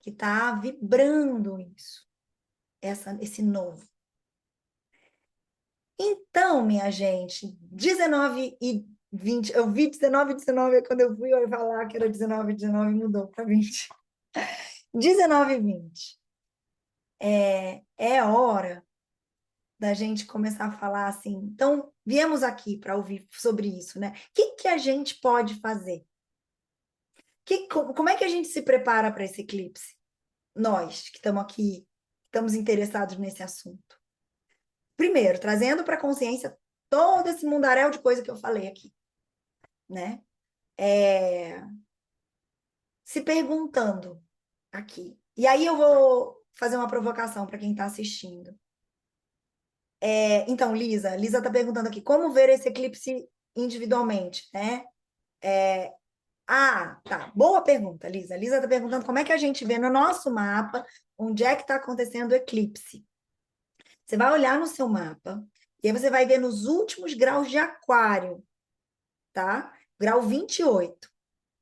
que está vibrando isso, esse novo. Então, minha gente, 19h20, eu vi 19h19, quando eu fui falar que era 19h19, mudou para 20. 19h20. É hora da gente começar a falar assim. Então, viemos aqui para ouvir sobre isso, né? O que a gente pode fazer? Como é que a gente se prepara para esse eclipse? Nós que estamos aqui, estamos interessados nesse assunto. Primeiro, trazendo para a consciência todo esse mundaréu de coisa que eu falei aqui, né? Se perguntando aqui. E aí eu vou fazer uma provocação para quem está assistindo. Então, Lisa está perguntando aqui, como ver esse eclipse individualmente, né? Tá. Boa pergunta, Lisa. Lisa está perguntando como é que a gente vê no nosso mapa onde é que está acontecendo o eclipse. Você vai olhar no seu mapa e aí você vai ver nos últimos graus de aquário, tá? Grau 28.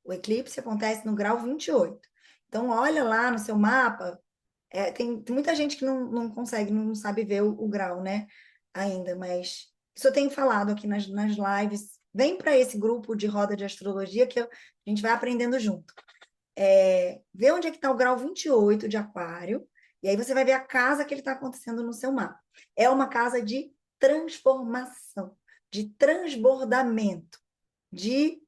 O eclipse acontece no grau 28. Então, olha lá no seu mapa Tem muita gente que não consegue, não sabe ver o grau, né? Ainda, mas isso eu tenho falado aqui nas lives. Vem para esse grupo de roda de astrologia que a gente vai aprendendo junto. Vê onde é que está o grau 28 de Aquário, e aí você vai ver a casa que ele está acontecendo no seu mapa. É uma casa de transformação, de transbordamento, de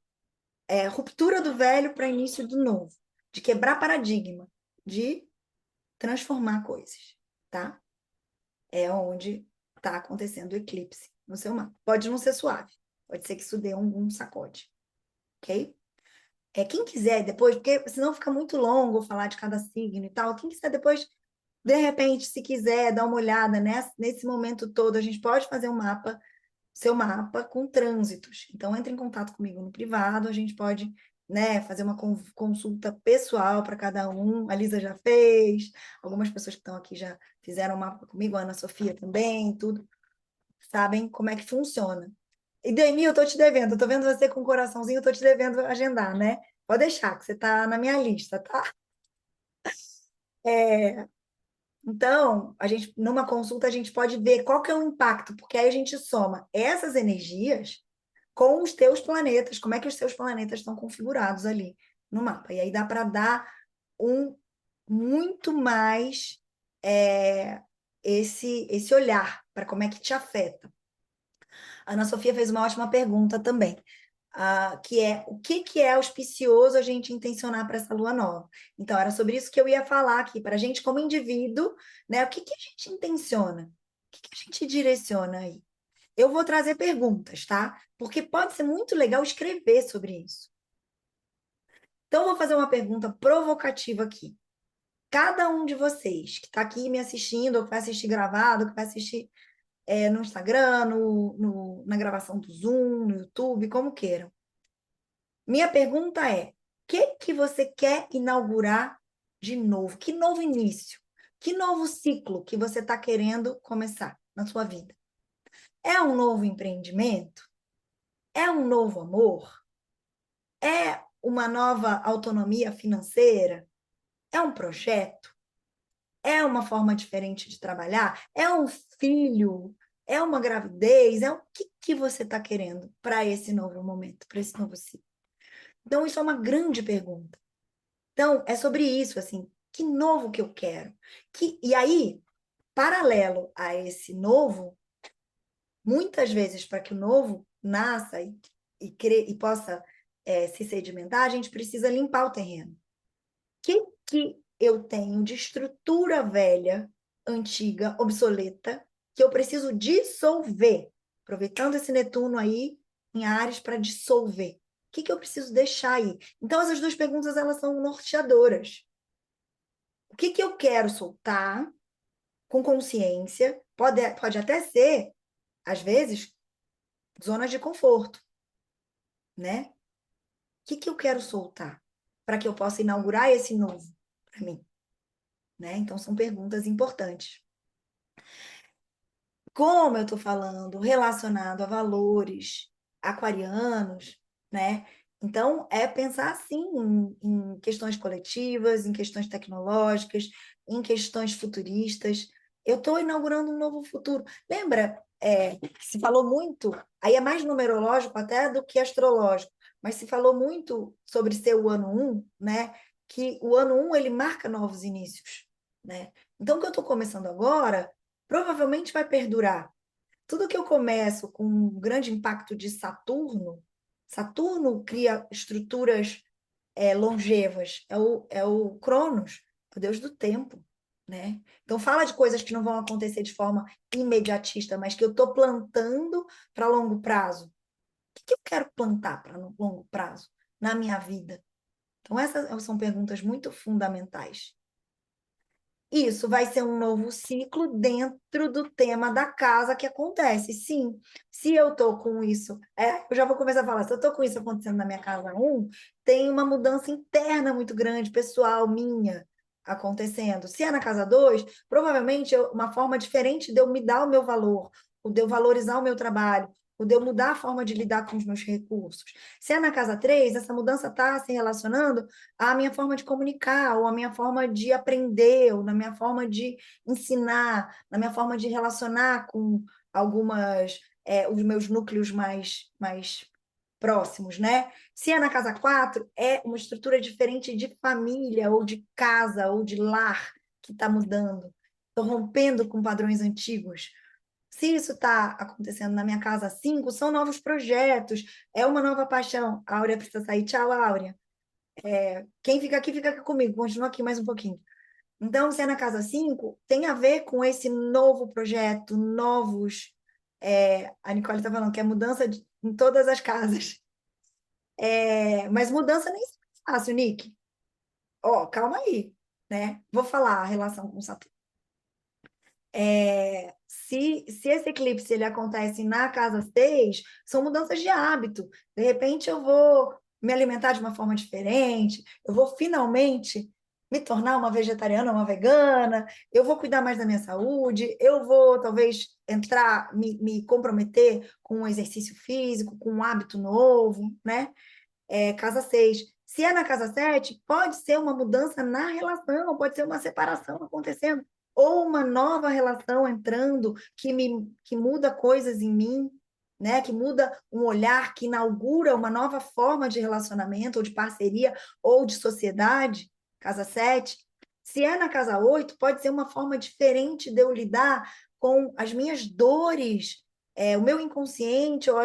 ruptura do velho para início do novo, de quebrar paradigma, de transformar coisas, tá? É onde está acontecendo o eclipse no seu mapa. Pode não ser suave, pode ser que isso dê um sacode, ok? Quem quiser depois, porque senão fica muito longo falar de cada signo e tal, quem quiser depois, de repente, se quiser dar uma olhada nesse momento todo, a gente pode fazer um mapa, seu mapa com trânsitos. Então, entre em contato comigo no privado, a gente pode, né, fazer uma consulta pessoal para cada um. A Lisa já fez, algumas pessoas que estão aqui já fizeram um mapa comigo, a Ana Sofia também, tudo, sabem como é que funciona. E Demi, eu tô te devendo, eu tô vendo você com um coraçãozinho, eu tô te devendo agendar, né? Pode deixar, que você tá na minha lista, tá? É, então, numa consulta, a gente pode ver qual que é o impacto, porque aí a gente soma essas energias com os teus planetas, como é que os teus planetas estão configurados ali no mapa. E aí dá para dar um muito mais é, esse olhar para como é que te afeta. A Ana Sofia fez uma ótima pergunta também, que é o que é auspicioso a gente intencionar para essa lua nova. Então, era sobre isso que eu ia falar aqui, para a gente, como indivíduo, né? O que a gente intenciona? O que a gente direciona aí? Eu vou trazer perguntas, tá? Porque pode ser muito legal escrever sobre isso. Então, eu vou fazer uma pergunta provocativa aqui. Cada um de vocês que está aqui me assistindo, ou que vai assistir gravado, ou que vai assistir no Instagram, na gravação do Zoom, no YouTube, como queiram. Minha pergunta é: o que você quer inaugurar de novo? Que novo início? Que novo ciclo que você está querendo começar na sua vida? É um novo empreendimento? É um novo amor? É uma nova autonomia financeira? É um projeto? É uma forma diferente de trabalhar? É um filho? É uma gravidez? É o que você está querendo para esse novo momento, para esse novo ciclo? Então, isso é uma grande pergunta. Então, é sobre isso, assim, que novo que eu quero? E aí, paralelo a esse novo, muitas vezes, para que o novo nasça e possa se sedimentar, a gente precisa limpar o terreno. O que eu tenho de estrutura velha, antiga, obsoleta, que eu preciso dissolver? Aproveitando esse Netuno aí em Áries para dissolver. O que eu preciso deixar aí? Então, essas duas perguntas, elas são norteadoras. O que eu quero soltar com consciência? Pode até ser, às vezes, zonas de conforto, né? O que eu quero soltar para que eu possa inaugurar esse novo para mim, né? Então, são perguntas importantes. Como eu estou falando, relacionado a valores aquarianos, né? Então, é pensar, sim, em questões coletivas, em questões tecnológicas, em questões futuristas. Eu estou inaugurando um novo futuro. Lembra, que se falou muito, aí é mais numerológico até do que astrológico, mas se falou muito sobre ser o ano 1, né? Que o ano 1, ele marca novos inícios, né? Então, o que eu estou começando agora provavelmente vai perdurar. Tudo que eu começo com um grande impacto de Saturno, Saturno cria estruturas longevas, é o Cronos, o deus do tempo, né? Então fala de coisas que não vão acontecer de forma imediatista, mas que eu estou plantando para longo prazo. O que eu quero plantar para longo prazo na minha vida? Então essas são perguntas muito fundamentais. Isso vai ser um novo ciclo dentro do tema da casa que acontece. Sim, se eu estou com isso, eu já vou começar a falar, se eu estou com isso acontecendo na minha casa 1, tem uma mudança interna muito grande, pessoal, minha, acontecendo. Se é na casa 2, provavelmente uma forma diferente de eu me dar o meu valor, de eu valorizar o meu trabalho, o de eu mudar a forma de lidar com os meus recursos. Se é na casa 3, essa mudança está se relacionando à minha forma de comunicar, ou à minha forma de aprender, ou na minha forma de ensinar, na minha forma de relacionar com os meus núcleos mais próximos, né? Se é na casa 4, é uma estrutura diferente de família, ou de casa, ou de lar que está mudando. Estou rompendo com padrões antigos. Se isso está acontecendo na minha casa 5, são novos projetos, é uma nova paixão. A Áurea precisa sair. Tchau, Áurea. Quem fica aqui comigo, continua aqui mais um pouquinho. Então, se é na casa 5, tem a ver com esse novo projeto, novos. A Nicole está falando que é mudança em todas as casas. Mas mudança nem é fácil, Nick. Ó, calma aí, né? Vou falar a relação com Saturno. Se esse eclipse ele acontece na casa 6, são mudanças de hábito. De repente, eu vou me alimentar de uma forma diferente, eu vou finalmente me tornar uma vegetariana, uma vegana, eu vou cuidar mais da minha saúde, eu vou talvez me comprometer com um exercício físico, com um hábito novo, né? Casa 6. Se é na casa 7, pode ser uma mudança na relação, pode ser uma separação acontecendo, ou uma nova relação entrando que muda coisas em mim, né? Que muda um olhar, que inaugura uma nova forma de relacionamento, ou de parceria, ou de sociedade. Casa 7. Se é na casa 8, pode ser uma forma diferente de eu lidar com as minhas dores, o meu inconsciente, ou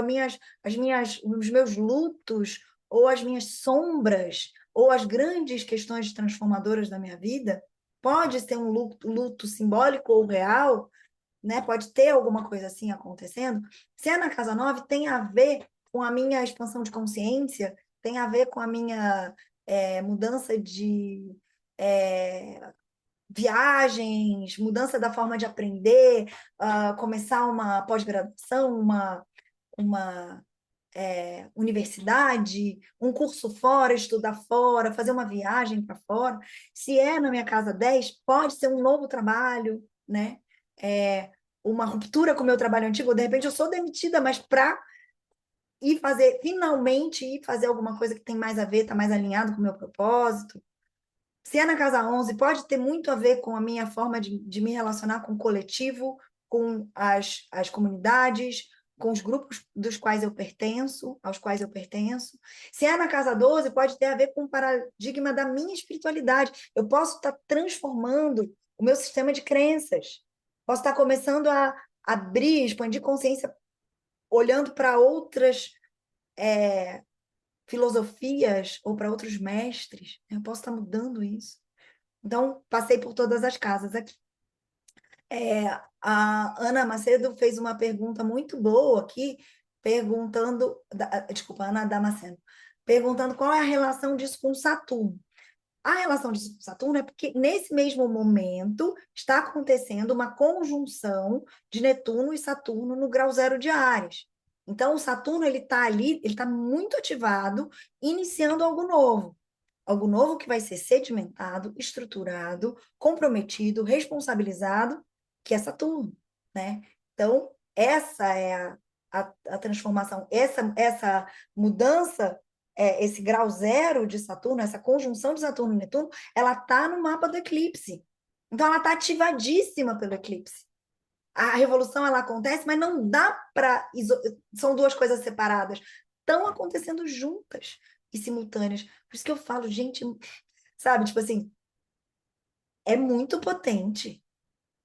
os meus lutos, ou as minhas sombras, ou as grandes questões transformadoras da minha vida. Pode ser um luto simbólico ou real, né? Pode ter alguma coisa assim acontecendo. Se é na casa 9, tem a ver com a minha expansão de consciência, tem a ver com a minha mudança de viagens, mudança da forma de aprender, começar uma pós-graduação, uma universidade, um curso fora, estudar fora, fazer uma viagem para fora. Se é na minha casa 10, pode ser um novo trabalho, né? Uma ruptura com o meu trabalho antigo, ou de repente eu sou demitida, mas para finalmente ir fazer alguma coisa que tem mais a ver, está mais alinhado com o meu propósito. Se é na casa 11, pode ter muito a ver com a minha forma de me relacionar com o coletivo, com as comunidades, com os grupos dos quais eu pertenço, aos quais eu pertenço. Se é na casa 12, pode ter a ver com o paradigma da minha espiritualidade. Eu posso estar transformando o meu sistema de crenças. Posso estar começando a abrir, expandir consciência, olhando para outras filosofias ou para outros mestres. Eu posso estar mudando isso. Então, passei por todas as casas aqui. A Ana Macedo fez uma pergunta muito boa aqui, desculpa, Ana Damasceno, perguntando qual é a relação disso com Saturno. A relação disso com Saturno é porque, nesse mesmo momento, está acontecendo uma conjunção de Netuno e Saturno no grau 0 de Áries. Então, o Saturno ele está ali, ele está muito ativado, iniciando algo novo. Algo novo que vai ser sedimentado, estruturado, comprometido, responsabilizado, que é Saturno, né? Então, essa é a transformação, essa mudança, esse grau 0 de Saturno, essa conjunção de Saturno e Netuno, ela está no mapa do eclipse. Então, ela está ativadíssima pelo eclipse. A revolução, ela acontece, mas não dá para... São duas coisas separadas. Estão acontecendo juntas e simultâneas. Por isso que eu falo, gente, sabe? Tipo assim, é muito potente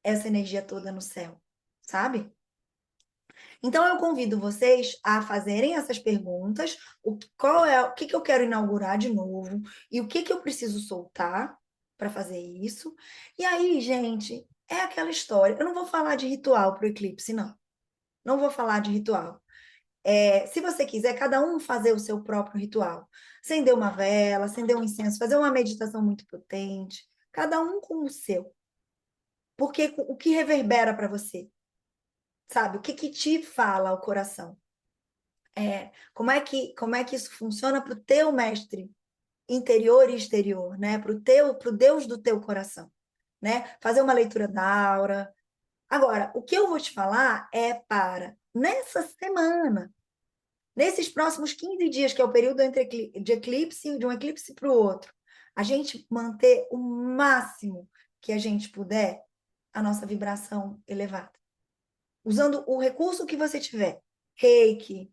essa energia toda no céu, sabe? Então, eu convido vocês a fazerem essas perguntas, o que eu quero inaugurar de novo, e o que eu preciso soltar para fazer isso. E aí, gente, é aquela história. Eu não vou falar de ritual para o eclipse, não. Não vou falar de ritual. Se você quiser, cada um fazer o seu próprio ritual. Acender uma vela, acender um incenso, fazer uma meditação muito potente. Cada um com o seu. Porque o que reverbera para você? Sabe? O que te fala ao coração? Como é que isso funciona para o teu mestre interior e exterior, né? Pro Deus do teu coração, né? Fazer uma leitura da aura. Agora, o que eu vou te falar é para nessa semana, nesses próximos 15 dias, que é o período entre de eclipse, de um eclipse para o outro, a gente manter o máximo que a gente puder a nossa vibração elevada. Usando o recurso que você tiver. Reiki,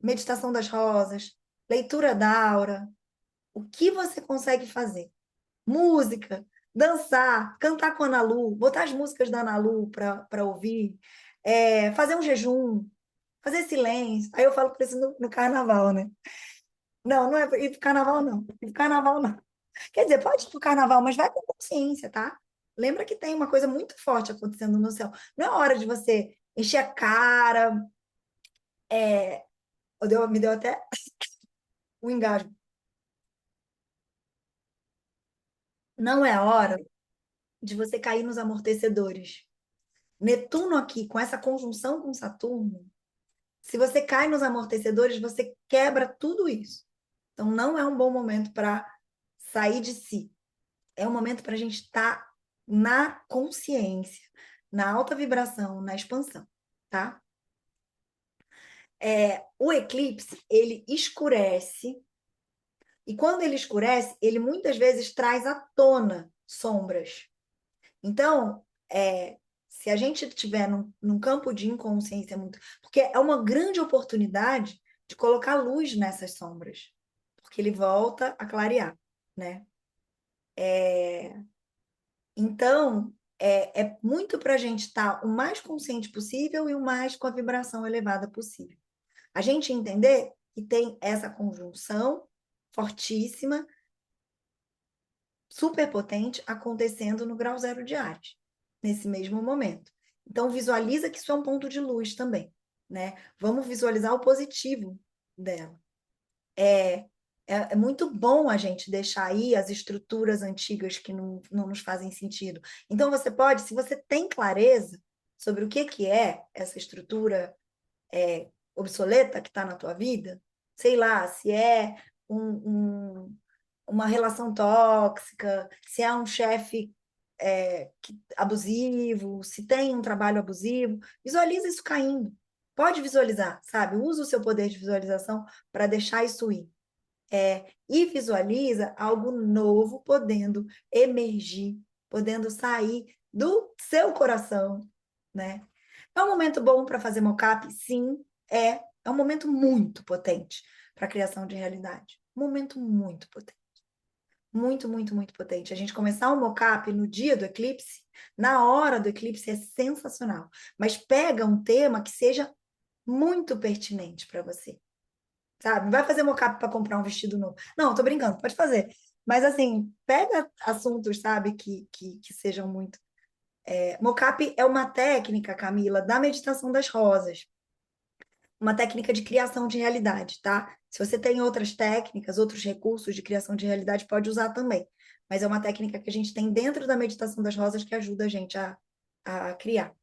meditação das rosas, leitura da aura, o que você consegue fazer. Música, dançar, cantar com a Ana Lu, botar as músicas da Ana Lu para ouvir, fazer um jejum, fazer silêncio. Aí eu falo para isso no carnaval, né? Não, não é ir pro carnaval, não. Ir pro carnaval, não. Quer dizer, pode ir pro carnaval, mas vai com consciência, tá? Lembra que tem uma coisa muito forte acontecendo no céu. Não é hora de você encher a cara. Me deu até um engasgo. Não é hora de você cair nos amortecedores. Netuno aqui, com essa conjunção com Saturno, se você cai nos amortecedores, você quebra tudo isso. Então, não é um bom momento para sair de si. É um momento para a gente estar na consciência, na alta vibração, na expansão, tá? O eclipse, ele escurece, e quando ele escurece, ele muitas vezes traz à tona sombras. Então, se a gente estiver num campo de inconsciência muito. Porque é uma grande oportunidade de colocar luz nessas sombras, porque ele volta a clarear, né? Então, é muito para a gente estar o mais consciente possível e o mais com a vibração elevada possível. A gente entender que tem essa conjunção fortíssima, super potente, acontecendo no grau zero de Ares, nesse mesmo momento. Então, visualiza que isso é um ponto de luz também, né? Vamos visualizar o positivo dela. É muito bom a gente deixar aí as estruturas antigas que não nos fazem sentido. Então, você pode, se você tem clareza sobre o que é essa estrutura obsoleta que está na tua vida, sei lá, se é uma relação tóxica, se é um chefe abusivo, se tem um trabalho abusivo, visualiza isso caindo. Pode visualizar, sabe? Usa o seu poder de visualização para deixar isso ir. E visualiza algo novo podendo emergir, podendo sair do seu coração, né? É um momento bom para fazer mocap? Sim, é. É um momento muito potente para a criação de realidade. Um momento muito potente. Muito, muito, muito potente. A gente começar um mocap no dia do eclipse, na hora do eclipse, é sensacional. Mas pega um tema que seja muito pertinente para você, sabe? Não vai fazer mocap para comprar um vestido novo. Não, tô brincando, pode fazer. Mas, assim, pega assuntos, sabe, que sejam muito. Mocap é uma técnica, Camila, da meditação das rosas. Uma técnica de criação de realidade, tá? Se você tem outras técnicas, outros recursos de criação de realidade, pode usar também. Mas é uma técnica que a gente tem dentro da meditação das rosas que ajuda a gente a criar.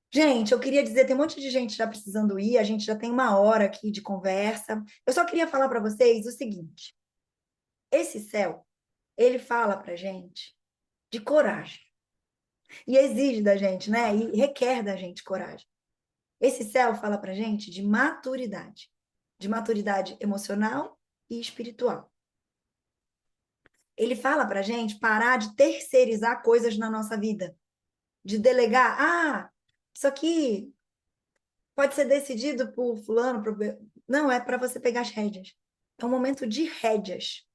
Gente, eu queria dizer, tem um monte de gente já precisando ir, a gente já tem uma hora aqui de conversa. Eu só queria falar para vocês o seguinte: esse céu, ele fala para gente de coragem e exige da gente, né? E requer da gente coragem. Esse céu fala para gente de maturidade emocional e espiritual. Ele fala para gente parar de terceirizar coisas na nossa vida, de delegar, isso aqui pode ser decidido por fulano, por... Não, é para você pegar as rédeas. É um momento de rédeas.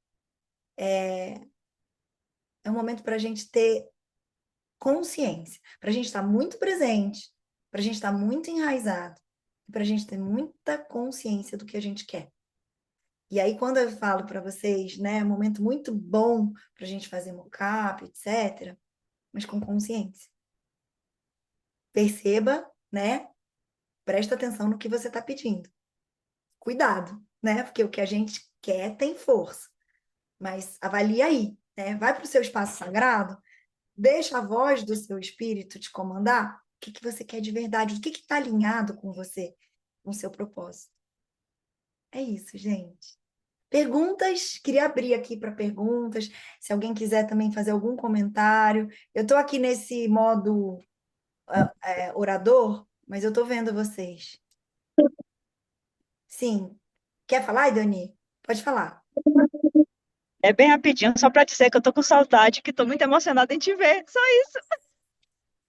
É um momento para a gente ter consciência, para a gente estar muito presente, para a gente estar muito enraizado, para a gente ter muita consciência do que a gente quer. E aí, quando eu falo para vocês, né, é um momento muito bom para a gente fazer mockup, etc., mas com consciência. Perceba, né? Presta atenção no que você está pedindo. Cuidado, né? Porque o que a gente quer tem força. Mas avalie aí, né? Vai para o seu espaço sagrado, deixa a voz do seu espírito te comandar. O que que você quer de verdade? O que está alinhado com você, com o seu propósito? É isso, gente. Perguntas, queria abrir aqui para perguntas, se alguém quiser também fazer algum comentário. Eu estou aqui nesse modo orador, mas eu estou vendo vocês. Sim. Quer falar, Dani? Pode falar. É bem rapidinho, só para dizer que eu tô com saudade, que tô muito emocionada em te ver. Só isso.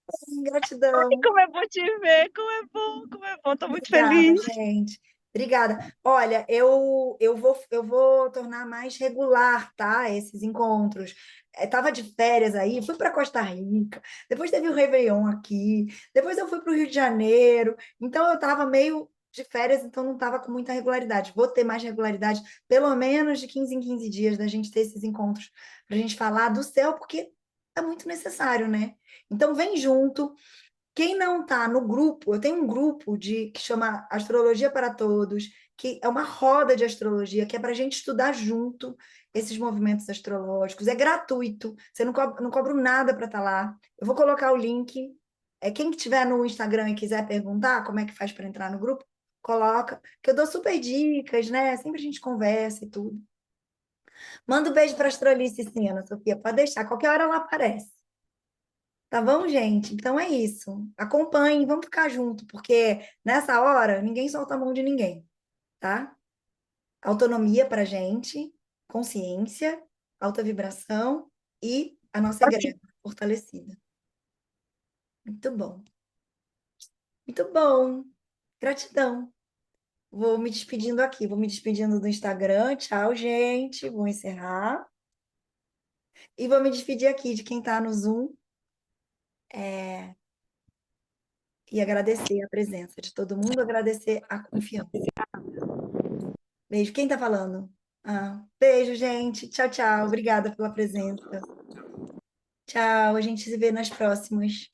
Ai, Gratidão. como é bom te ver, como é bom, tô muito Obrigada, feliz. gente. Obrigada. Olha, eu vou tornar mais regular, tá? Esses encontros. Tava de férias aí, fui para Costa Rica, depois teve o Réveillon aqui, depois eu fui para o Rio de Janeiro, então eu tava meio de férias, então não tava com muita regularidade. Vou ter mais regularidade, pelo menos de 15 em 15 dias, da gente ter esses encontros, para a gente falar do céu, porque é muito necessário, né? Então vem junto. Quem não está no grupo, eu tenho um grupo que chama Astrologia para Todos, que é uma roda de astrologia, que é para a gente estudar junto esses movimentos astrológicos. É gratuito, você não cobra nada para estar lá. Eu vou colocar o link. Quem estiver no Instagram e quiser perguntar como é que faz para entrar no grupo, coloca, que eu dou super dicas, né? Sempre a gente conversa e tudo. Manda um beijo para a Astrolice, sim, Ana Sofia, pode deixar, qualquer hora ela aparece. Tá bom, gente? Então é isso. Acompanhe, vamos ficar junto, porque nessa hora ninguém solta a mão de ninguém, tá? Autonomia pra gente, consciência, alta vibração e a nossa egrégora fortalecida. Muito bom. Muito bom. Gratidão. Vou me despedindo aqui, vou me despedindo do Instagram. Tchau, gente. Vou encerrar. E vou me despedir aqui de quem tá no Zoom, e agradecer a presença de todo mundo, agradecer a confiança. Beijo. Quem tá falando? Beijo, gente. Tchau, tchau. Obrigada pela presença. Tchau. A gente se vê nas próximas.